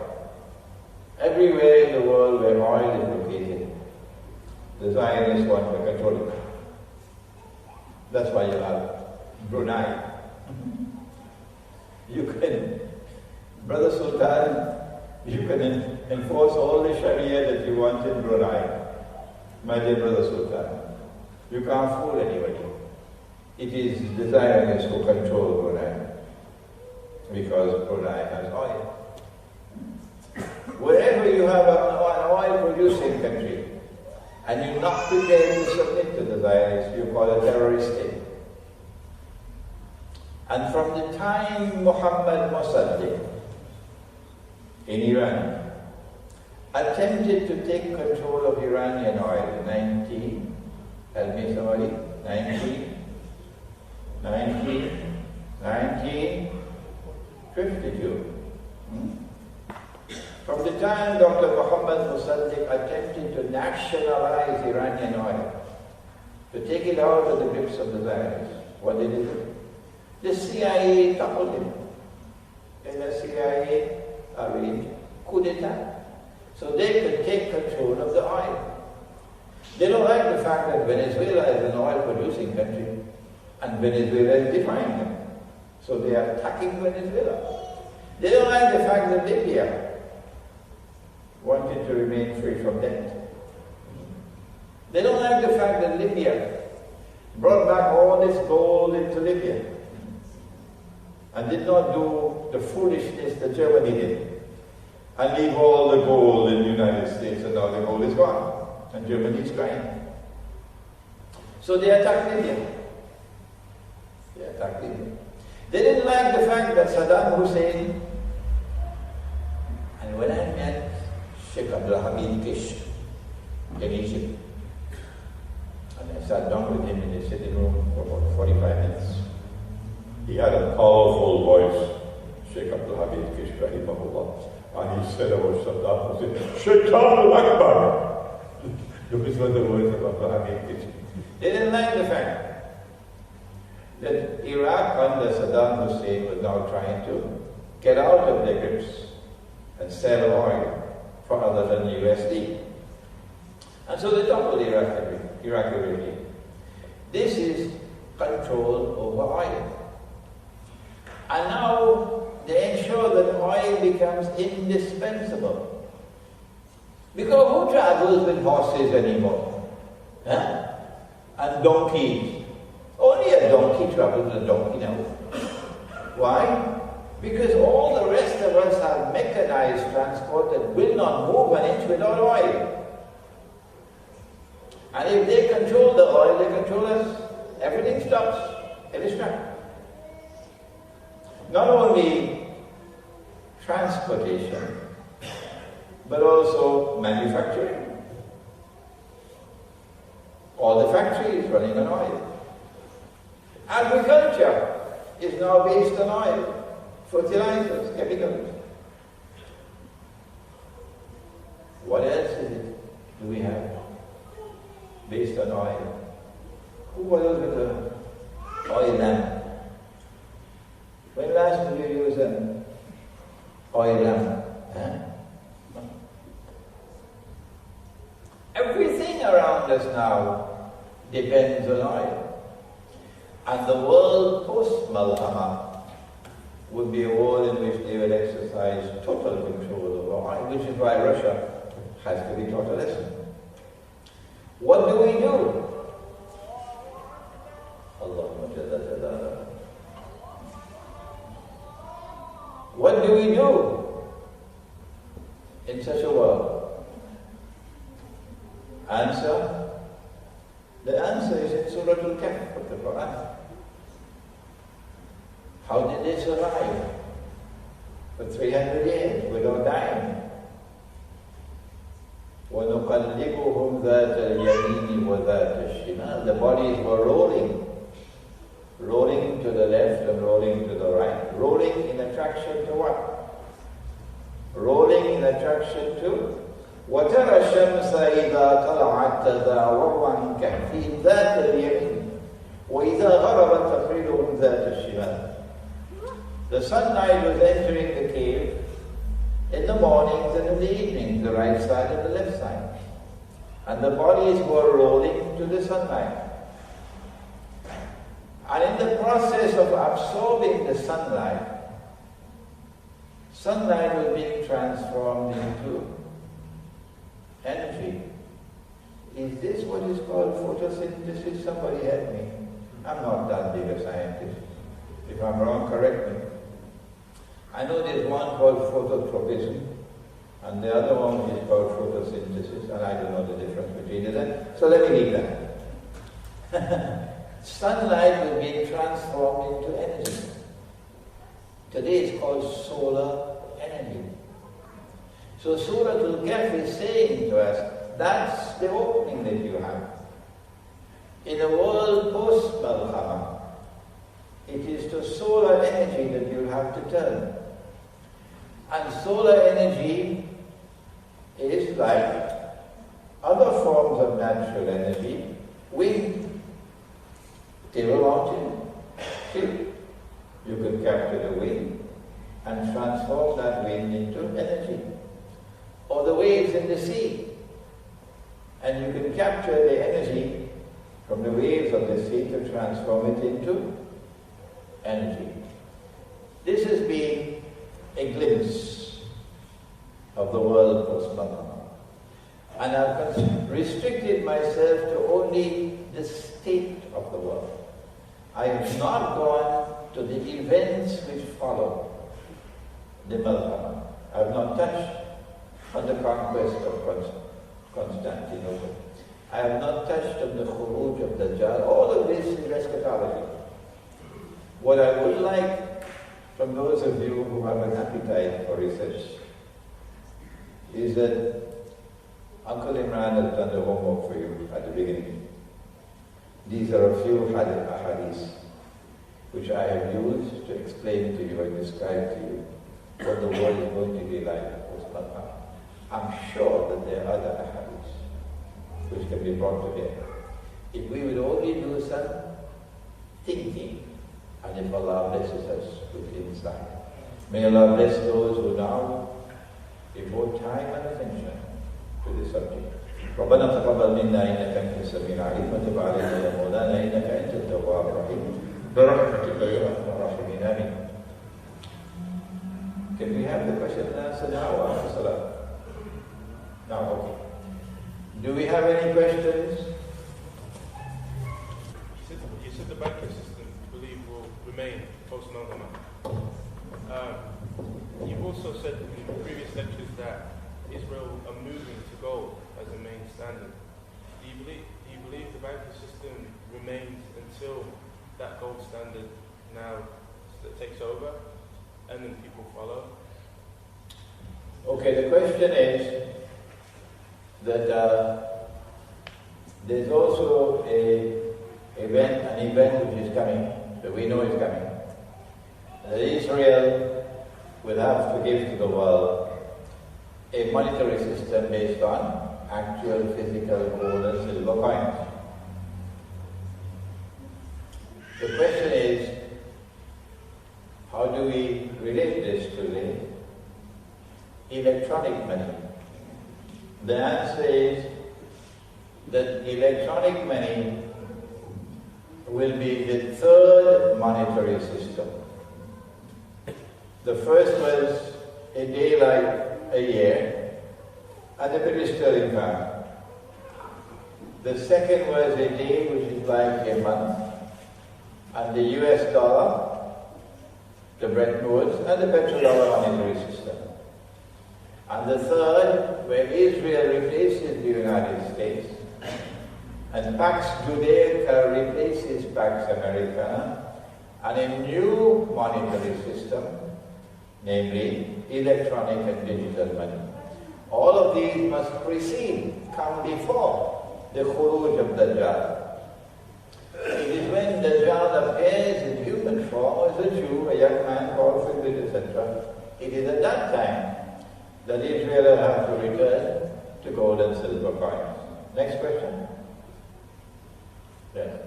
Everywhere in the world where oil is located, the Zionists want to control it. That's why you have Brunei. You can, Brother Sultan, you can enforce all the Sharia that you want in Brunei, my dear Brother Sultan. You can't fool anybody. It is the Zionists who control Brunei, because Brunei has oil. Wherever you have an oil-producing country, and you're not prepared to submit to the Zionists, you call a terrorist state. And from the time Muhammad Mossadegh in Iran attempted to take control of Iranian oil in 1952. From the time Dr. Muhammad Mossadegh attempted to nationalize Iranian oil, to take it out of the grips of the Zionists, what did he do? The CIA toppled him. And the CIA arranged coup d'etat, so they could take control of the oil. They don't like the fact that Venezuela is an oil-producing country, and Venezuela is defying them. So they are attacking Venezuela. They don't like the fact that Libya wanted to remain free from debt. They don't like the fact that Libya brought back all this gold into Libya and did not do the foolishness that Germany did and leave all the gold in the United States, and now the gold is gone and Germany is crying. So they attacked Libya. They didn't like the fact that Saddam Hussein, and when I met Sheikh Imran Hosein in Egypt, and I sat down with him in the sitting room for about 45 minutes. He had a powerful voice, Sheikh Imran Hosein rahimahullah, and he said about Saddam Hussein, Shaitan Akbar. Those were the words of Imran Hosein. They didn't like the fact that Iraq under Saddam Hussein was now trying to get out of their grips and sell oil for other than USD. And so they toppled the Iraqi regime. This is control over oil. And now they ensure that oil becomes indispensable. Because who travels with horses anymore? Huh? And donkeys. Only a donkey travels with a donkey now. Why? Because all the rest of us have mechanized transport that will not move an inch without oil. And if they control the oil, they control us. Everything stops. It is trapped. Not only transportation, but also manufacturing. All the factories running on oil. Agriculture is now based on oil, fertilizers, chemicals. What else is it do we have based on oil? Who was with an oil lamp? When last did you use an oil lamp? Huh? Everything around us now depends on oil. And the world post-malhama would be a world in which they will exercise total control over oil, which is why Russia has to be taught a lesson. What do we do? Allahumma jalla jalaluhu. What do we do in such a world? Answer? The answer is in Surah Al-Kahf of the Quran. How did they survive for 300 years without dying? وَنُقَلِّبُهُمْ ذَاتَ الْيَمِينِ وَذَاتَ الشِّمَالِ. The bodies were rolling to the left and rolling to the right. Rolling in attraction to what? Rolling in attraction to وَتَرَى الشَّمْسَ إِذَا طَلَعَتْ تَزَاوَرُ عَنْ كَهْفِهِمْ ذَاتَ الْيَمِينِ وَإِذَا غَرَبَتْ تَقْرِضُهُمْ ذَاتَ الشِّمَالِ. The sunlight was entering the cave in the mornings and in the evenings, the right side and the left side. And the bodies were rolling to the sunlight. And in the process of absorbing the sunlight was being transformed into energy. Is this what is called photosynthesis? Somebody help me. I'm not that big a scientist. If I'm wrong, correct me. I know there's one called phototropism, and the other one is called photosynthesis, and I don't know the difference between them. So let me leave that. Sunlight will be transformed into energy. Today it's called solar energy. So Surah Al-Kahf is saying to us, that's the opening that you have. In a world post-malhama, it is to solar energy that you have to turn. And solar energy is like other forms of natural energy. Wind, table mountain, hill. You can capture the wind and transform that wind into energy. Or the waves in the sea. And you can capture the energy from the waves of the sea to transform it into energy. This has been a glimpse of the world post-malhama. And I've restricted myself to only the state of the world. I have not gone to the events which follow the malhama. I have not touched on the conquest of Constantinople. I have not touched on the khuruj of Dajjal. All of this is eschatology. What I would like from those of you who have an appetite for research is that Uncle Imran has done the homework for you at the beginning. These are a few hadiths which I have used to explain to you and describe to you what the world is going to be like post-malhama. I'm sure that there are other hadiths which can be brought together. If we would only do some thinking, and if Allah blesses us with insight. May Allah bless those who now devote time and attention to this subject. ربنا تقبل منا إنك أنت السميع العليم وتب علينا يا مولانا إنك أنت التواب الرحيم برحمتك يا أرحم الراحمين آمين. Can we have the question and answer now or after Salah? Now, okay. Do we have any questions? You said the banking system, you believe, will remain post-malhama. You've also said in previous lectures that Israel are moving to gold as a main standard. Do you believe the banking system remains until that gold standard now takes over and then people follow? Okay, the question is that there's also an event which is coming, that we know is coming. That Israel will have to give to the world a monetary system based on actual physical gold and silver coins. The question is, how do we relate this to the electronic money? The answer is that electronic money will be the third monetary system. The first was a day like a year, and the British sterling pound. The second was a day which is like a month, and the US dollar, the Bretton Woods, and the petrodollar monetary system. And the third, where Israel replaces the United States, and Pax Judaica replaces Pax Americana, and a new monetary system, namely electronic and digital money. All of these must precede, come before the Khuruj of Dajjal. It is when Dajjal appears in human form as a Jew, a young man called Février, etc. It is at that time that Israel will have to return to gold and silver coins. Next question? Yes.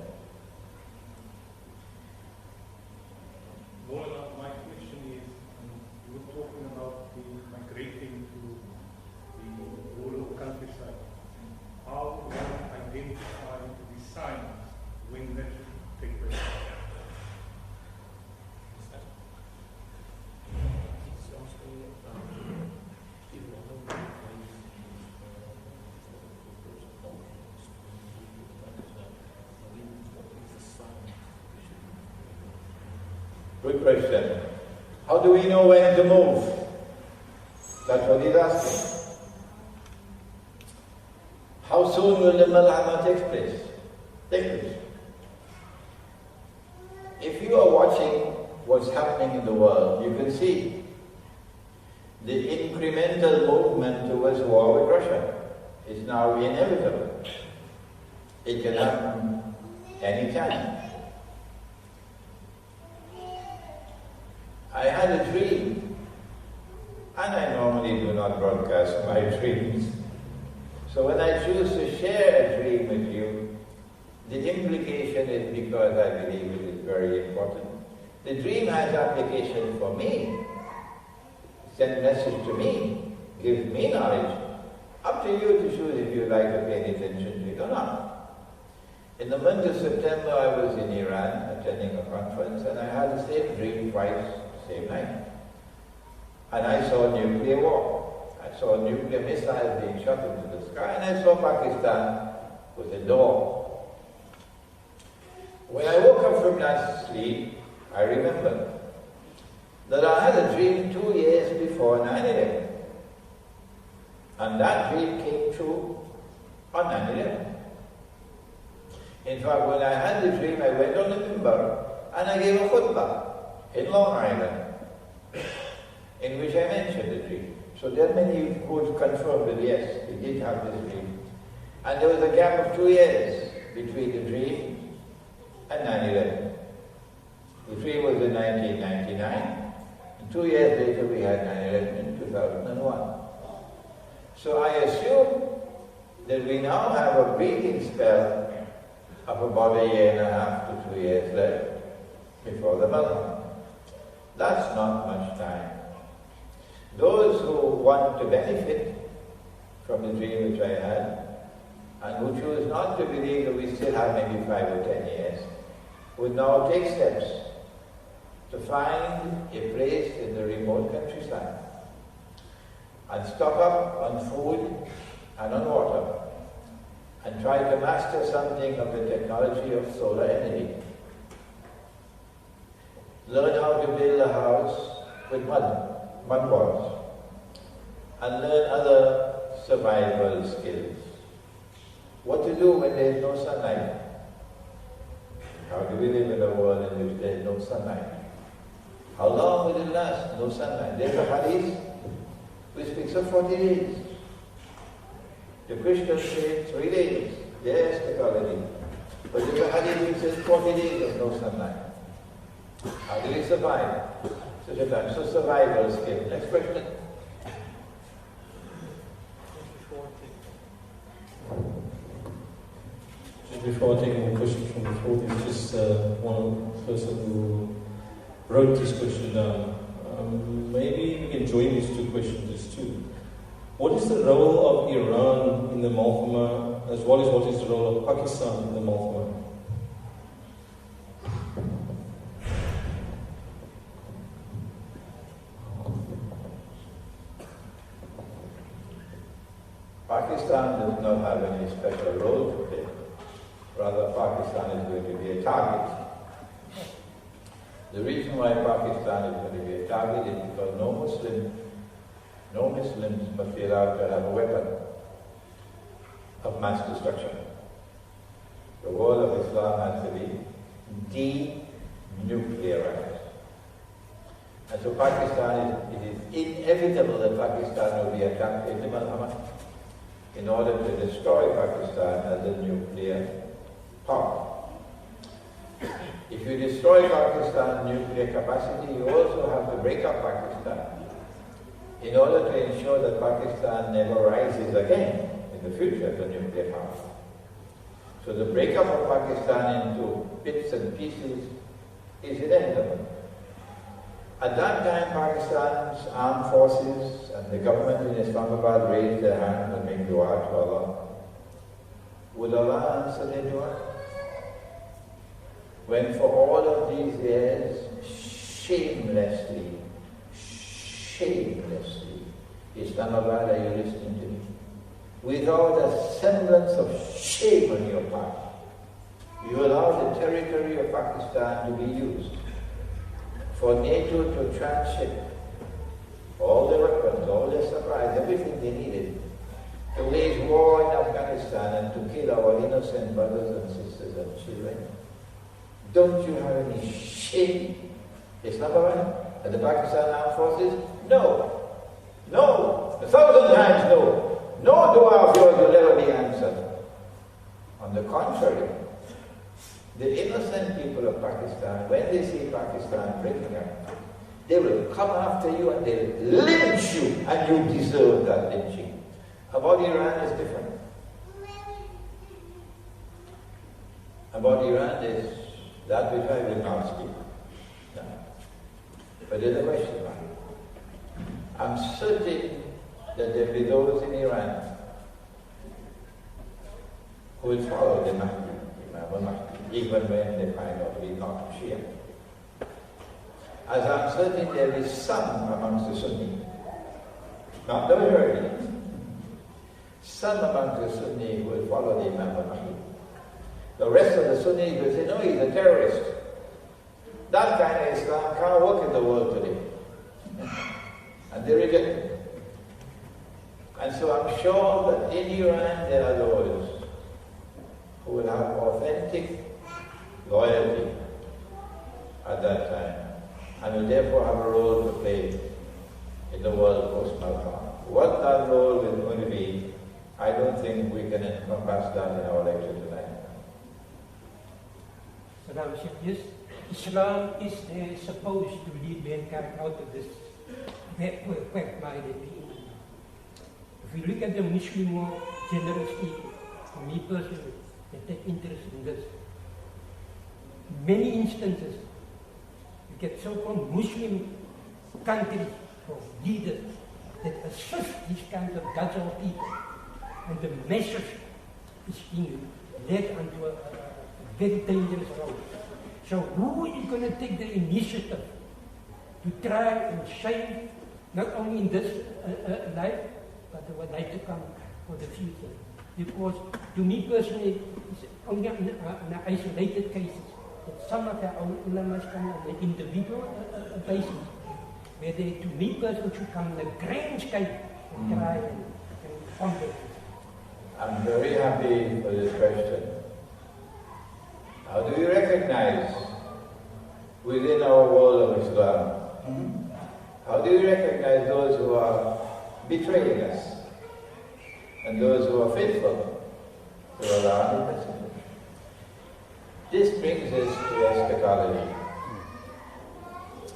Well, my question is, you were talking about the migrating to the rural countryside. How do one identify the signs when that should take place? Good question. How do we know when to move? That's what he's asking. How soon will the malhama take place? If you are watching what's happening in the world, you can see the incremental movement towards war with Russia is now inevitable. It can happen any time. I had a dream, and I normally do not broadcast my dreams. So when I choose to share a dream with you, the implication is because I believe it is very important. The dream has application for me, send message to me, gives me knowledge. Up to you to choose if you like to pay attention to it or not. In the month of September, I was in Iran attending a conference, and I had the same dream twice, same night. And I saw nuclear war. I saw nuclear missiles being shot into the sky, and I saw Pakistan with a door. When I woke up from that sleep, I remembered that I had a dream 2 years before 9/11. And that dream came true on 9/11. In fact, when I had the dream, I went on the minbar and I gave a khutbah in Long Island, in which I mentioned the dream. So there are many who could confirm that yes, we did have this dream. And there was a gap of 2 years between the dream and 9/11. The dream was in 1999, and 2 years later we had 9/11 in 2001. So I assume that we now have a breathing spell of about 1.5 to 2 years left before the malhama. That's not much time. Those who want to benefit from the dream which I had, and who choose not to believe that we still have maybe 5 or 10 years, would now take steps to find a place in the remote countryside and stock up on food and on water and try to master something of the technology of solar energy. Learn how to build a house with mud walls, and learn other survival skills. What to do when there is no sunlight? How do we live in a world in which there is no sunlight? How long will it last? No sunlight. There's a hadith which speaks of 40 days. The Christians say 3 days. Yes, technology. But there's a hadith which says 40 days of no sunlight. How do we survive such a time? So survival skill. Next question. Just before taking a question from the floor, there's just one person who wrote this question down. Maybe we can join these two questions as two. What is the role of Iran in the malhama, as well as what is the role of Pakistan in the malhama? Pakistan does not have any special role to play. Rather, Pakistan is going to be a target. The reason why Pakistan is going to be a target is because no Muslims must be allowed to have a weapon of mass destruction. The world of Islam has to be denuclearized. And so Pakistan, it is inevitable that Pakistan will be attacked in the malhama in order to destroy Pakistan as a nuclear power. If you destroy Pakistan's nuclear capacity, you also have to break up Pakistan in order to ensure that Pakistan never rises again in the future as a nuclear power. So the breakup of Pakistan into bits and pieces is inevitable. At that time, Pakistan's armed forces and the government in Islamabad raised their hands and made dua to Allah. Would Allah answer their dua? When for all of these years, shamelessly, Islamabad, are you listening to me? Without a semblance of shame on your part, you allow the territory of Pakistan to be used for NATO to tranship all the weapons, all the supplies, everything they needed to wage war in Afghanistan and to kill our innocent brothers and sisters and children. Don't you have any shame, Islamabad and the Pakistan Armed Forces? No. No. 1,000 times no. No dua of yours will ever be answered. On the contrary, the innocent people of Pakistan, when they see Pakistan breaking up, they will come after you and they will lynch you, and you deserve that lynching. About Iran is different. About Iran is that which I will not speak. No. But there's a question mark. I'm certain that there will be those in Iran who will follow the Mahdi, even when they find out he's not Shia. As I'm certain there is some amongst the Sunni, not the majority, some amongst the Sunni who will follow the Imam al-Mahdi. The rest of the Sunnis will say, no, he's a terrorist. That kind of Islam can't work in the world today. And they reject it. And so I'm sure that in Iran there are those who will have authentic loyalty at that time and will therefore have a role to play in the world post-malhama. What that role is going to be, I don't think we can encompass that in our lecture tonight. Salam Sheikh, yes, Islam is supposed to lead mankind out of this quagmire that we in. If we look at the Muslim world, generally speaking, for me personally, I take interest in this. Many instances, you get so-called Muslim countries or leaders that assist these kinds of Gaza people, and the message is being led onto a very dangerous road. So who is going to take the initiative to try and save, not only in this life, but what life to come for the future? Because to me personally, it's only in isolated cases that some of our ulamas come on an individual basis, where they, to me personally, should come on a grand scale and try and combat it. I'm very happy for this question. How do we recognize within our world of Islam, how do we recognize those who are betraying us and those who are faithful to Allah and His Messenger? This brings us to eschatology.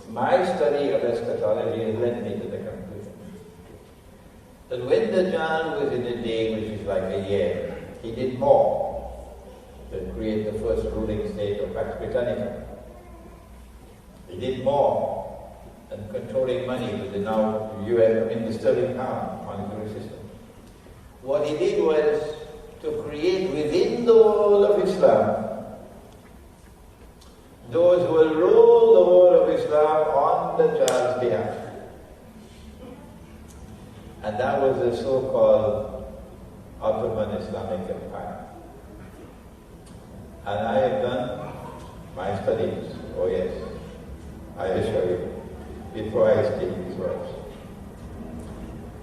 My study of eschatology has led me to the conclusion that when Dajjal was in a day which is like a year, he did more than create the first ruling state of Pax Britannica. He did more than controlling money with the now US, the sterling pound monetary system. What he did was to create within the world of Islam those who will rule the world of Islam on the Dajjal's behalf. And that was the so-called Ottoman Islamic Empire. And I have done my studies, oh yes, I assure you, before I speak these words.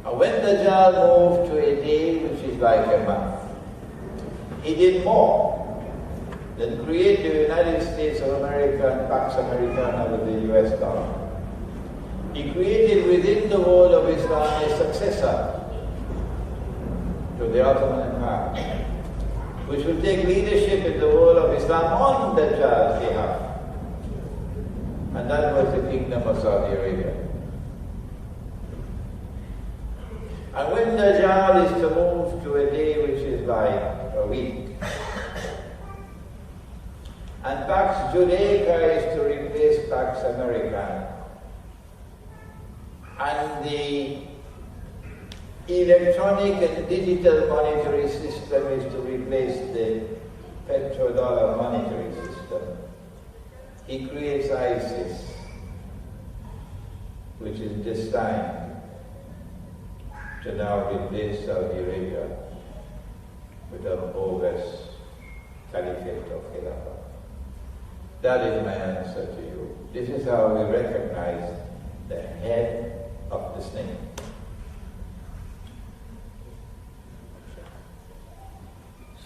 And when Dajjal moved to a day which is like a month, he did more than create the United States of America and Pax Americana with the US dollar. He created within the world of Islam a successor to the Ottoman Empire, which will take leadership in the world of Islam on Dajjal's behalf. And that was the kingdom of Saudi Arabia. And when Dajjal is to move to a day which is like a week, and Pax Judaica is to replace Pax Americana, and the electronic and digital monetary system is to replace the petrodollar monetary system, he creates ISIS, which is destined to now replace Saudi Arabia with a bogus caliphate of Khilafah. That is my answer to you. This is how we recognize the head of the snake.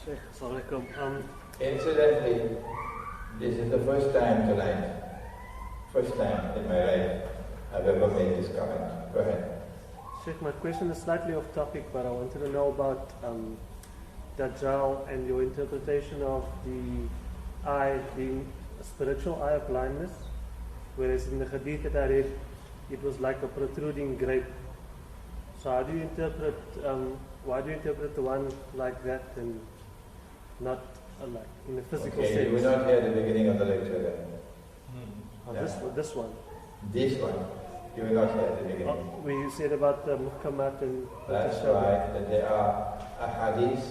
Sheikh, Assalamu alaikum. Incidentally, this is the first time tonight, first time in my life I've ever made this comment. Go ahead. Sheikh, my question is slightly off topic, but I wanted to know about Dajjal and your interpretation of the eye being a spiritual eye of blindness, whereas in the hadith that I read, it was like a protruding grape. So how do you interpret, why do you interpret the one like that and not like in a physical Okay, sense? you were not here at the beginning of the lecture then. Oh, Yeah. this one. This one, you were not here at the beginning. Where you said about the muhkamat and That's right, that there are ahadith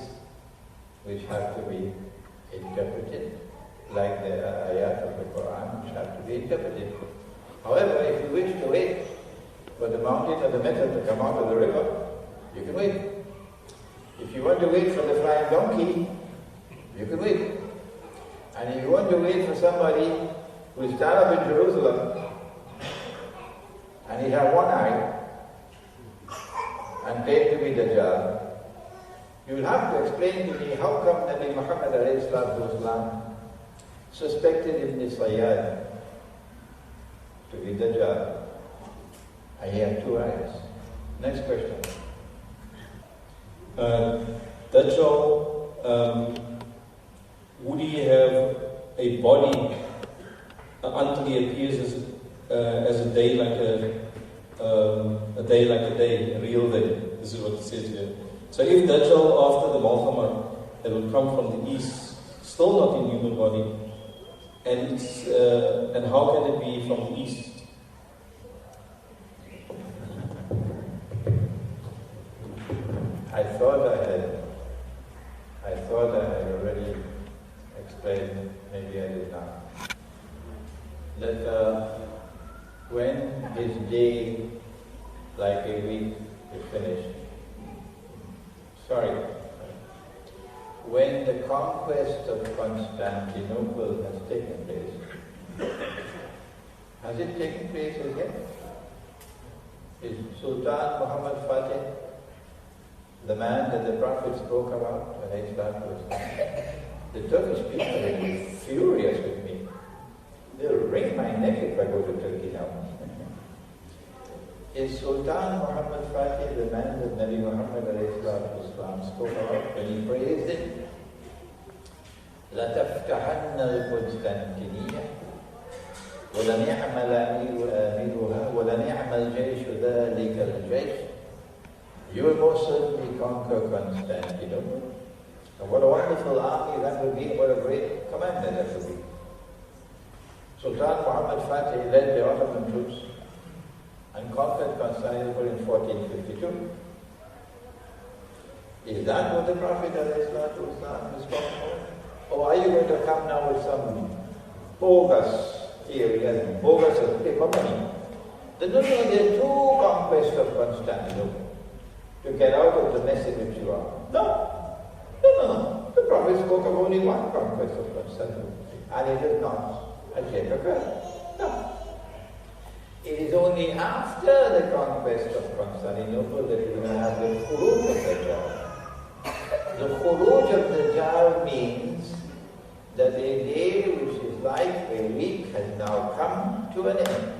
which have to be interpreted, like the ayat of the Quran, which have to be interpreted. However, if you wish to wait for the mountain or the metal to come out of the river, you can wait. If you want to wait for the flying donkey, you can wait. And if you want to wait for somebody who is tied up in Jerusalem, and he has one eye, and claim to be Dajjal, you will have to explain to me how come Nabi Muhammad ﷺ suspected Ibn Sayyad to be Dajjal, and he had two eyes. Next question. Dajjal, would he have a body until he appears as a day like a day like a day, a real day? This is what it says here. So if Dajjal after the malhama that will come from the east, still not in human body, and how can it be from the east? I thought I had already explained, maybe I did not, that when his day, like a week, is finished, when the conquest of Constantinople has taken place, has it taken place again? Is Sultan Muhammad Fatih the man that the Prophet spoke about? The Turkish people will be furious with me. They'll wring my neck if I go to Turkey now. Is Sultan Muhammad Fatih the man that Nabi Muhammad spoke about when he praised him? لَتَفْتَحَنَّ الْقُسْطَنْطِنِيَّةَ وَلَنِعْمَ الْأَمِيرُ آمِرُهَا وَلَنِعْمَ الْجَيْشُ ذَلِكَ الْجَيْشُ. You will most certainly conquer Constantinople. And what a wonderful army that will be, what a great commander that will be. Sultan Muhammad Fatih led the Ottoman troops and conquered Constantinople in 1452. Is that what the Prophet is talking about? Or are you going to come now with some bogus theory and bogus paper money? There are two conquests of Constantinople. To to get out of the mess in which you are. No. No. The Prophet spoke of only one conquest of Constantinople, and it has not as yet occurred. No. It is only after the conquest of Constantinople that you will have the khuruj of Dajjal. The khuruj of Dajjal means that a day which is like a week has now come to an end.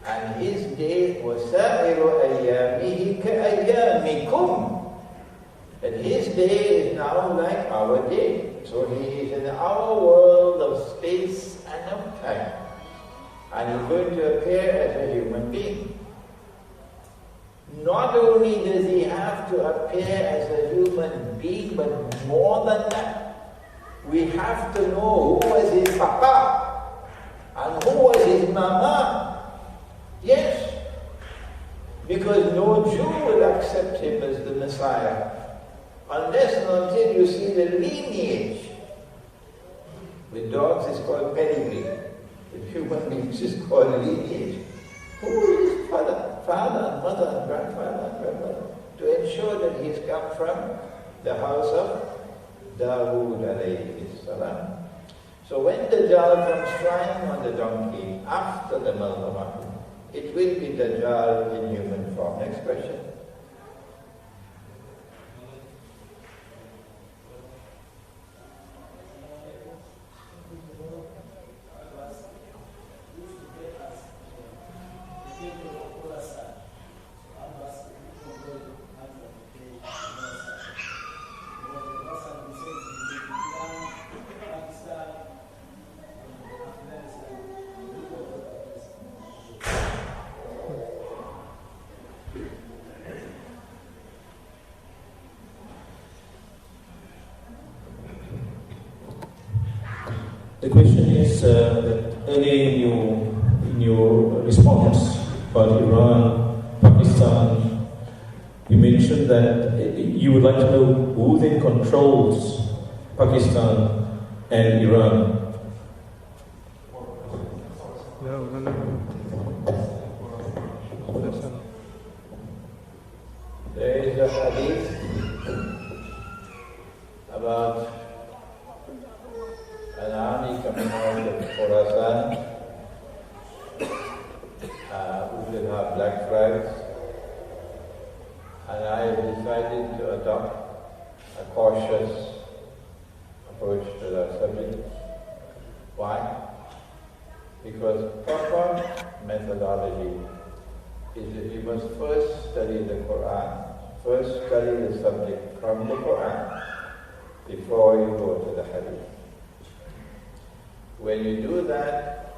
And his day was وَسَائِرُ أَيَّامِهِ كَأَيَّامِكُمْ. And his day is now like our day. So he is in our world of space and of time. And he's going to appear as a human being. Not only does he have to appear as a human being, but more than that, we have to know who was his papa and who was his mama. Yes, because no Jew will accept him as the Messiah unless and until you see the lineage. With dogs it's called pedigree. With human beings it's called lineage. Who is his father and mother and grandfather and grandmother? To ensure that he's come from the house of Dawood alayhi salam. So when Dajjal comes flying on the donkey after the malhama, it will be Dajjal in human form. Next question. The question is that earlier in your response about Iran, Pakistan, you mentioned that you would like to know who then controls Pakistan and Iran. There is a hadith about an army coming out of Khorasan who will have black flags, and I have decided to adopt a cautious approach to that subject. Why? Because proper methodology is that you must first study the Quran, first study the subject from the Quran before you go to the hadith. When you do that,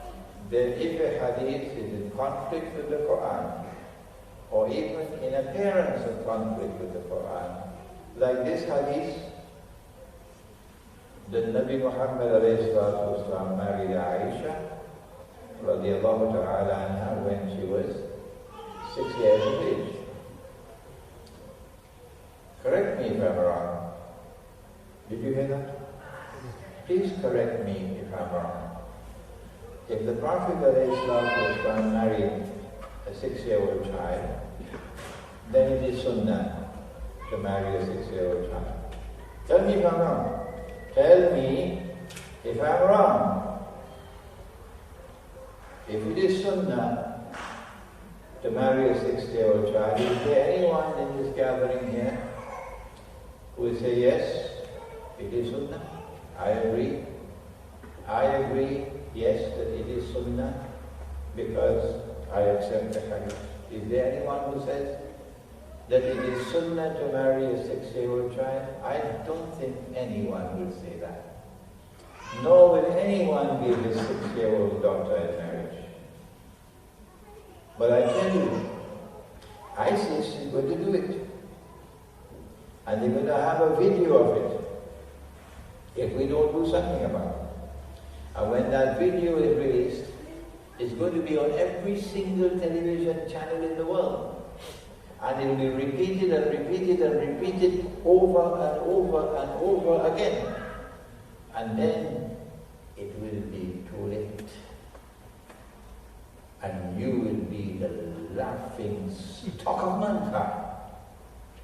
then if a hadith is in conflict with the Quran, or even in appearance of conflict with the Quran, like this hadith, that Nabi Muhammad ﷺ married Aisha radiallahu ta'ala anha when she was 6 years of age. Correct me if I'm wrong. Did you hear that? Please correct me if I'm wrong. If the Prophet ﷺ married a 6-year-old child, then it is sunnah to marry a 6-year-old child. Tell me if I'm wrong. Tell me if I'm wrong. If it is sunnah to marry a 6-year-old child, is there anyone in this gathering here who will say yes, it is sunnah? I agree. I agree, yes, that it is sunnah because I accept the hadith. Is there anyone who says that it is sunnah to marry a 6-year-old child? I don't think anyone will say that. Nor will anyone give his 6-year-old daughter in marriage. But I tell you, ISIS is going to do it. And they're going to have a video of it if we don't do something about it. And when that video is released, it's going to be on every single television channel in the world. And it will be repeated and repeated and repeated over and over and over again. And then it will be too late. And you will be the laughing stock of mankind.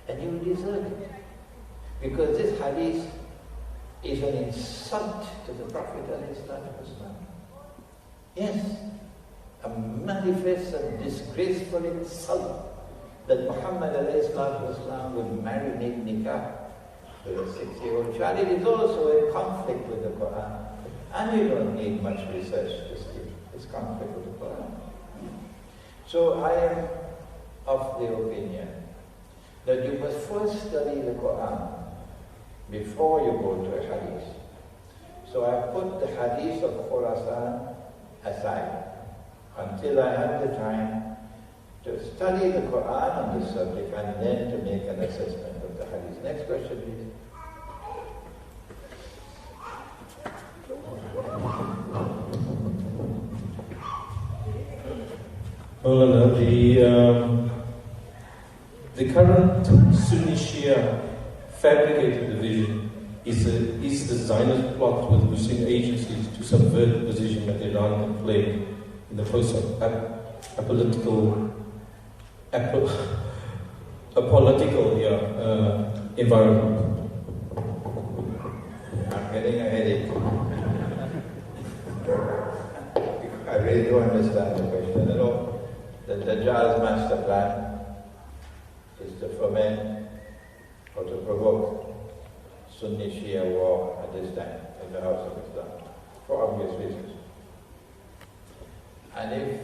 and you deserve it. Because this hadith is an insult to the Prophet ﷺ. Yes, a manifest and disgraceful insult that Muhammad ﷺ would marry nikah with a 6-year-old child. It is also in conflict with the Quran. And you don't need much research to see it's conflict with the Quran. So I am of the opinion that you must first study the Quran before you go to a hadith. So I put the hadith of Khurasan aside until I have the time to study the Quran on this subject and then to make an assessment of the hadith. Next question, please. Well, the current Sunni Shia fabricated division is the Zionist plot with Muslim agencies to subvert the position that Iran can play in the post-apolitical environment. I'm getting a headache. I really don't understand the question. I know that Dajjal's master plan is to foment or to provoke Sunni Shia war at this time in the House of Islam, for obvious reasons. And if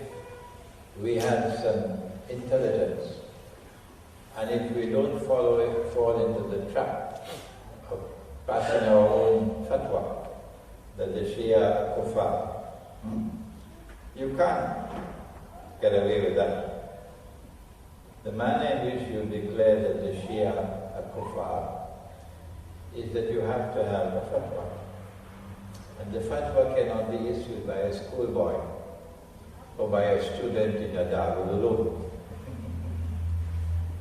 we have some intelligence, and if we don't fall into the trap of passing our own fatwa that the Shia are kuffar, you can't get away with that. The manner in which you declare that the Shia are kuffar is that you have to have a fatwa. And the fatwa cannot be issued by a schoolboy or by a student in a Darul Uloom.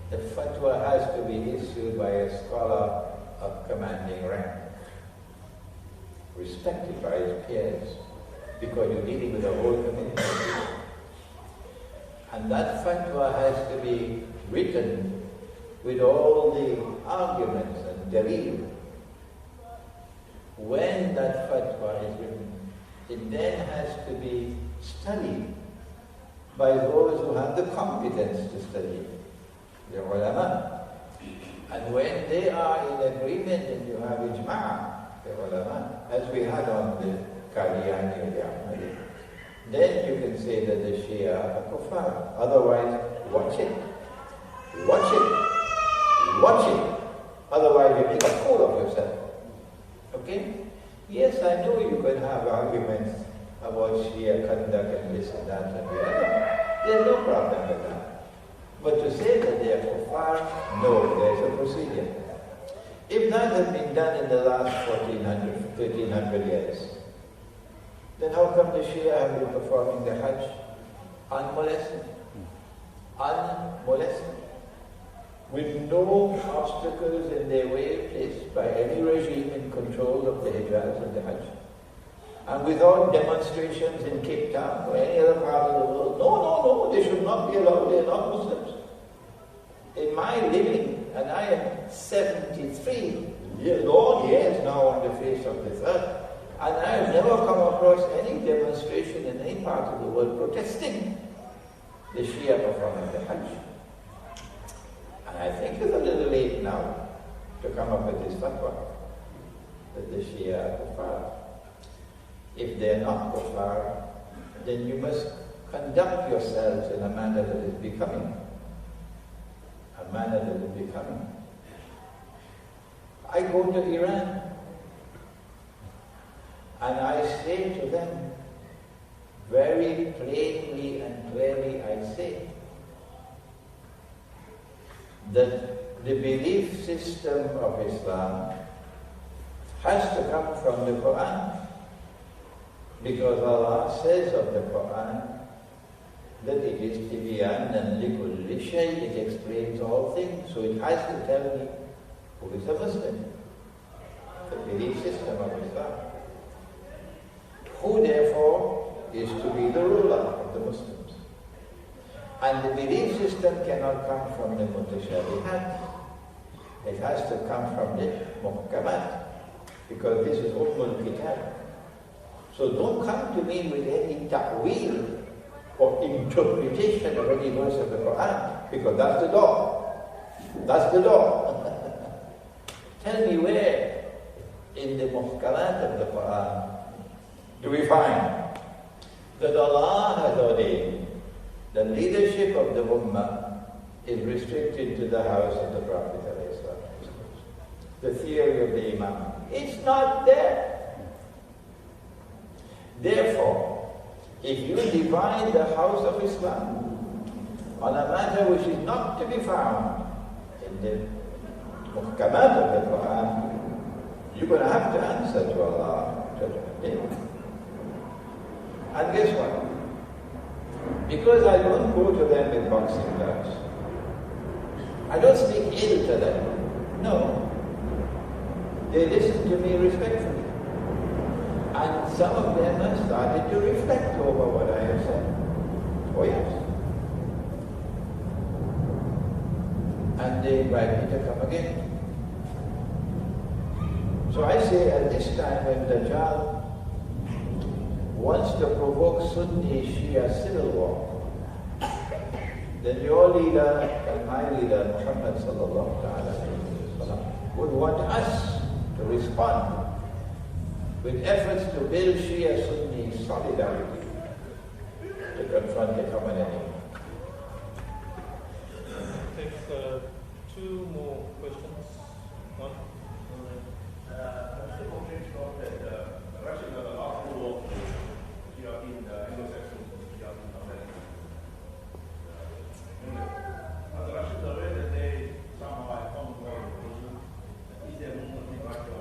The fatwa has to be issued by a scholar of commanding rank, respected by his peers, because you're dealing with a whole community. And that fatwa has to be written with all the arguments and dalil. When that fatwa is written, it then has to be studied by those who have the competence to study it, the ulama. And when they are in agreement and you have ijma', the ulama, as we had on the Qadiani or the Ahmadi, then you can say that the Shia are kuffar. Otherwise, watch it. Watch it. Watch it. Otherwise, you make a fool of yourself. Okay? Yes, I know you can have arguments about Shia conduct and this and that and the other. There's no problem with that. But to say that they are kuffar, no, there's a procedure. If that had been done in the last 1300 years, then how come the Shia have been performing the Hajj unmolested? Unmolested. With no obstacles in their way placed by any regime in control of the Hijaz and the Hajj. And without demonstrations in Cape Town or any other part of the world. No, they should not be allowed, they are not Muslims. In my living, and I am 73 long years now on the face of this earth, and I have never come across any demonstration in any part of the world protesting the Shia performing the Hajj. And I think it's a little late now to come up with this fatwa that the Shia are kuffar. If they are not kuffar, then you must conduct yourselves in a manner that is becoming. A manner that is becoming. I go to Iran and I say to them, very plainly and clearly I say, that the belief system of Islam has to come from the Quran. Because Allah says of the Quran that it is tibyan and likulli shay, it explains all things. So it has to tell me who is a Muslim, the belief system of Islam. Who therefore is to be the ruler of the Muslims. And the belief system cannot come from the mutashabihat. It has to come from the muhkamat, because this is Ummul Kitab. So don't come to me with any ta'wil or interpretation of any verse of the Quran, because that's the door. That's the door. Tell me where in the muhkamat of the Quran do we find that Allah has ordained the leadership of the Ummah is restricted to the house of the Prophet. The theory of the Imam. It's not there. Therefore, if you divide the house of Islam on a matter which is not to be found in the muhkamat of the Quran, you're going to have to answer to Allah. And guess what? Because I don't go to them with boxing gloves, I don't speak ill to them. No. They listen to me respectfully. And some of them have started to reflect over what I have said. Oh yes. And they invite me to come again. So I say at this time when Dajjal wants to provoke Sunni Shia civil war, then your leader and my leader, Muhammad sallallahu alaihi wasallam, would want us to respond with efforts to build Shia-Sunni solidarity to confront the common enemy. Take two more questions. One. Russia got a lot more Shia in the Anglo-Saxon Shia in Are the Russians aware that they somehow have come to war with Muslim? Is there movement in Russia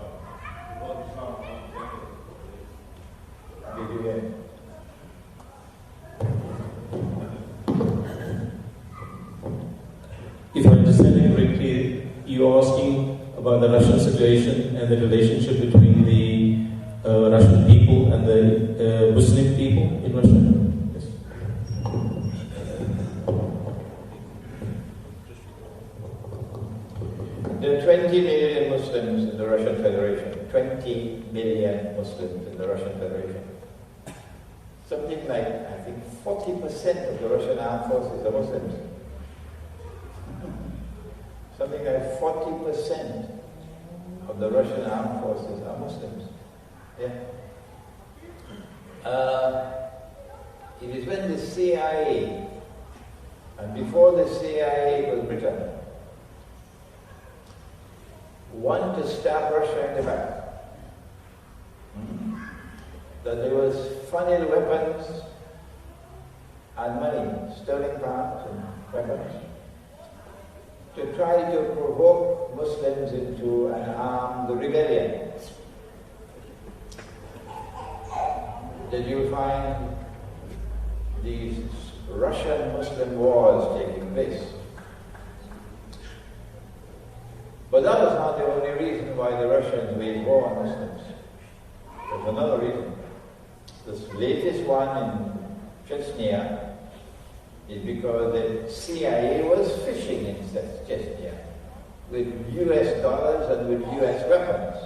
about Islam? Did you hear? If I understand it correctly, you're asking about the Russian situation and the relationship between the Russian people and the Muslim people in Russia? Yes. There are 20 million Muslims in the Russian Federation. 20 million Muslims in the Russian Federation. Something like, I think, 40% of the Russian armed forces are Muslims. Something like 40% of the Russian armed forces are Muslims. Yeah. It is when the CIA, and before the CIA was Britain, wanted to stab Russia in the back. That there was funnel weapons and money, sterling pounds and weapons, to try to provoke Muslims into an armed rebellion. That you find these Russian-Muslim wars taking place. But that was not the only reason why the Russians waged war on Muslims. There's another reason. This latest one in Chechnya is because the CIA was fishing in Chechnya with US dollars and with US weapons.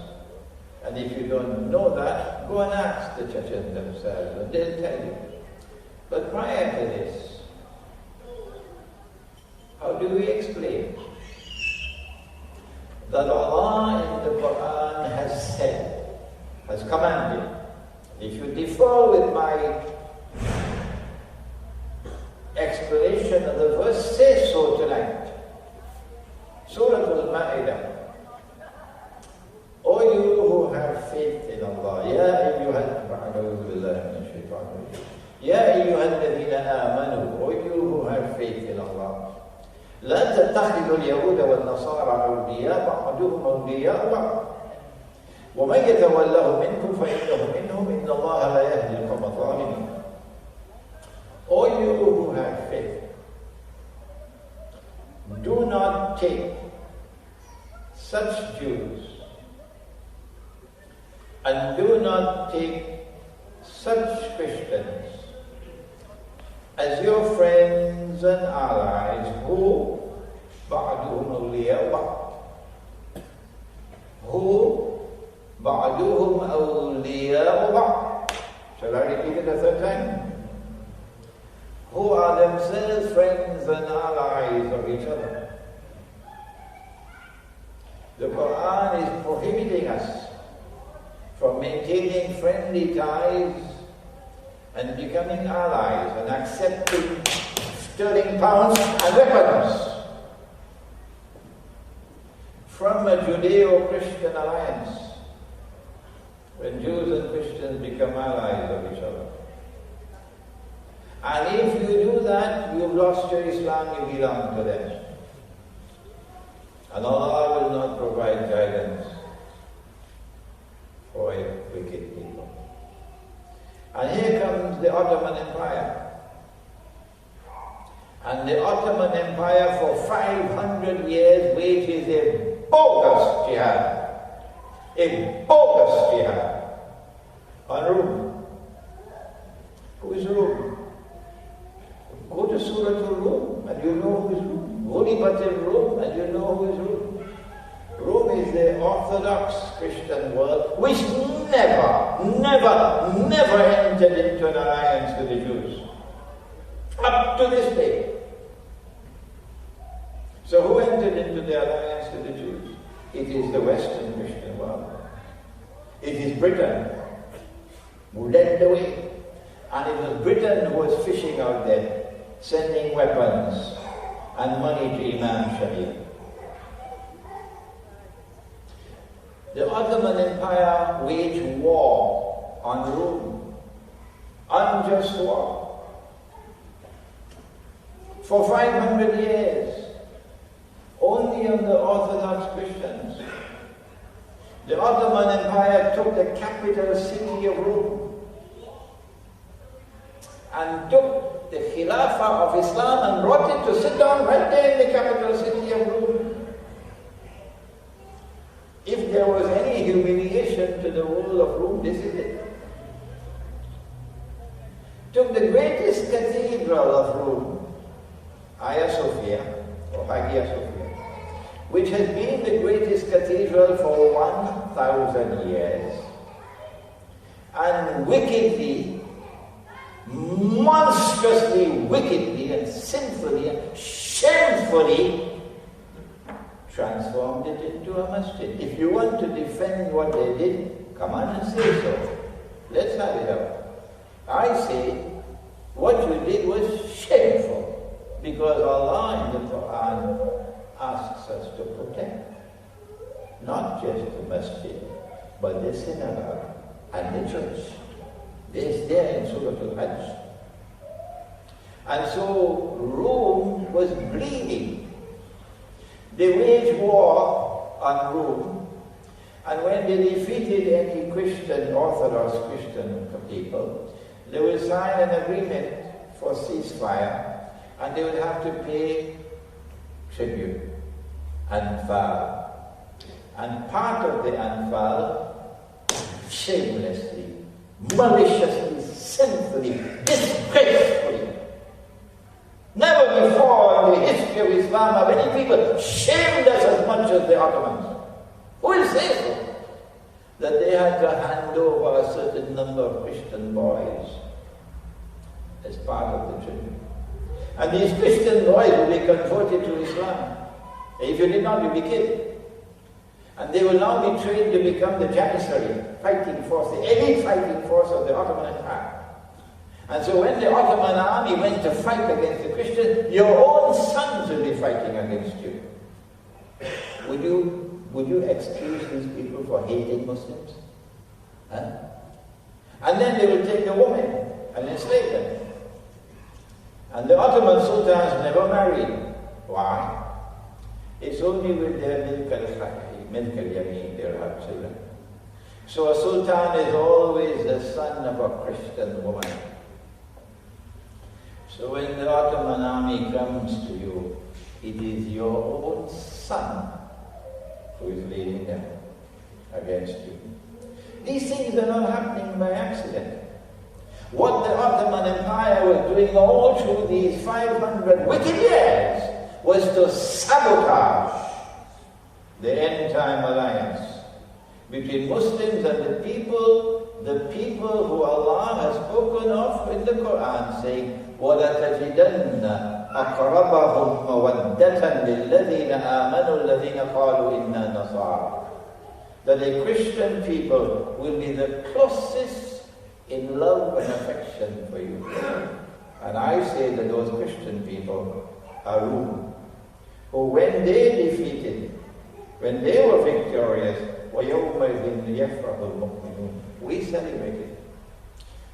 And if you don't know that, go and ask the Chechens themselves and they'll tell you. But prior to this, how do we explain that Allah in the Quran has said, has commanded, if you differ with my explanation of the verse, say so tonight. Surah Al-Ma'idah. O you who have faith in Allah, Ya ayyuhalladhina amanu, O you who have faith in Allah, لا تتخذوا اليهود والنصارى أولياء بعضهم أولياء بعض ومن يتوله منكم فإنه منهم إن الله لا يهدي القوم الظالمين. O you who have faith, do not take such Jews and do not take such Christians as your friends and allies who بعضهم أولياء بعض, who ba'duhum awliya'u ba'd. Shall I repeat it a third time? Who are themselves friends and allies of each other. The Quran is prohibiting us from maintaining friendly ties and becoming allies and accepting sterling pounds and weapons from a Judeo-Christian alliance when Jews and Christians become allies of each other. And if you do that, you've lost your Islam, you belong to them. And Allah will not provide guidance for wicked people. And here comes the Ottoman Empire. And the Ottoman Empire for 500 years wages a bogus jihad. A bogus jihad on Rome. Who is Rome? Go to Surah al-Rum and you know who is Rome. Ghuribat al-Rum and you know who is Rome. Rome is the Orthodox Christian world which never entered into an alliance with the Jews. Up to this day. So who entered into the alliance with the Jews? It is the Western Christian world. It is Britain who led the way. And it was Britain who was fishing out there, sending weapons and money to Imam Sharia. The Ottoman Empire waged war on Rome, unjust war, for 500 years, only on the Orthodox Christians. The Ottoman Empire took the capital city of Rome and took the Khilafah of Islam and brought it to sit down right there in the capital city of Rome. If there was any humiliation to the rule of Rome, this is it. Took the greatest cathedral of Rome, Hagia Sophia, or Hagia Sophia, which has been the greatest cathedral for 1,000 years, and wickedly, monstrously wickedly and sinfully and shamefully transformed it into a masjid. If you want to defend what they did, come on and say so. Let's have it out. I say, what you did was shameful, because Allah in the Quran asks us to protect not just the masjid, but the synagogue and the church. This there in Surah Al-Hajj. And so Rome was bleeding. They waged war on Rome, and when they defeated any Christian, Orthodox Christian people, they would sign an agreement for ceasefire, and they would have to pay tribute, anfal. And part of the anfal, shamelessly, maliciously, sinfully, disgracefully, never before in the history of Islam have any people shamed us as much as the Ottomans. Who will say so? That they had to hand over a certain number of Christian boys as part of the tribute. And these Christian boys will be converted to Islam. If you did not, you'll be killed. And they will now be trained to become the Janissary fighting force, the elite fighting force of the Ottoman Empire. And so when the Ottoman army went to fight against the Christians, your own sons will be fighting against you. Would you excuse these people for hating Muslims? Huh? And then they will take the women and enslave them. And the Ottoman sultans never married. Why? It's only with their milk al-yamin they'll have children. So a sultan is always the son of a Christian woman. So when the Ottoman army comes to you, it is your own son who is leading them against you. These things are not happening by accident. What the Ottoman Empire was doing all through these 500 wicked years was to sabotage the end-time alliance between Muslims and the people who Allah has spoken of in the Quran, saying, وَلَتَجِدَنَّ أَقْرَبَهُمْ مَوَدَّةً لِلَّذِينَ آمَنُوا الَّذِينَ قَالُوا إِنَّا نَصَارَى. That the Christian people will be the closest in love and affection for you. And I say that those Christian people are Rum, who when they defeated, when they were victorious, وَيَوْمَئِذٍ يَفْرَحُ الْمُؤْمِنُونَ, we celebrated.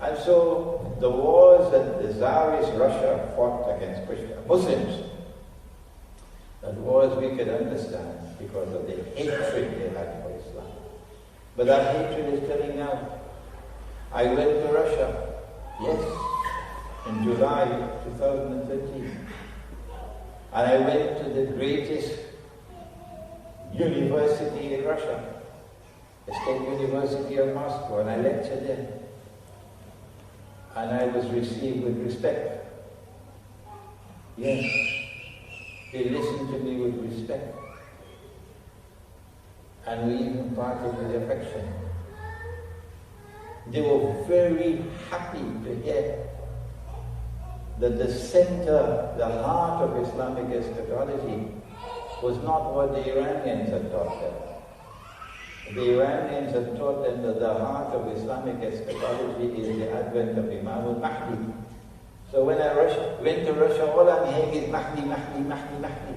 And so the wars that the Tsarist Russia fought against Muslims, that wars we could understand because of the hatred they had for Islam. But that hatred is turning out. I went to Russia, yes, in July 2013. And I went to the greatest university in Russia, the State University of Moscow, and I lectured there. And I was received with respect. Yes, they listened to me with respect. And we even parted with affection. They were very happy to hear that the center, the heart of Islamic eschatology was not what the Iranians had taught them. The Iranians had taught them that the heart of Islamic eschatology is the advent of Imam al-Mahdi. So when I went to Russia, all I'm hearing is Mahdi, Mahdi, Mahdi, Mahdi.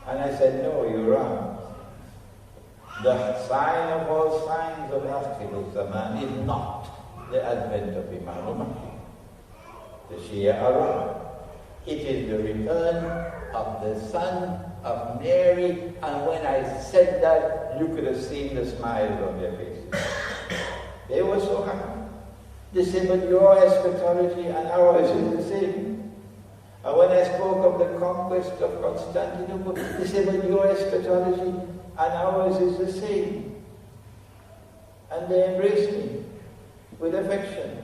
And I said, no, you're wrong. The sign of all signs of Akhirul Zaman is not the advent of Imam al-Mahdi. The Shia are wrong. It is the return of the son of Mary, and when I said that, you could have seen the smiles on their faces. They were so happy. They said, but your eschatology and ours is the same. And when I spoke of the conquest of Constantinople, they said, but your eschatology and ours is the same. And they embraced me with affection.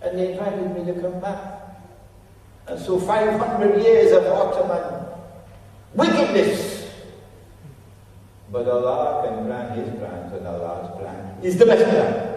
And they invited me to come back. And so 500 years of Ottoman wickedness. But Allah can plan His plans, and Allah's plan is the best plan.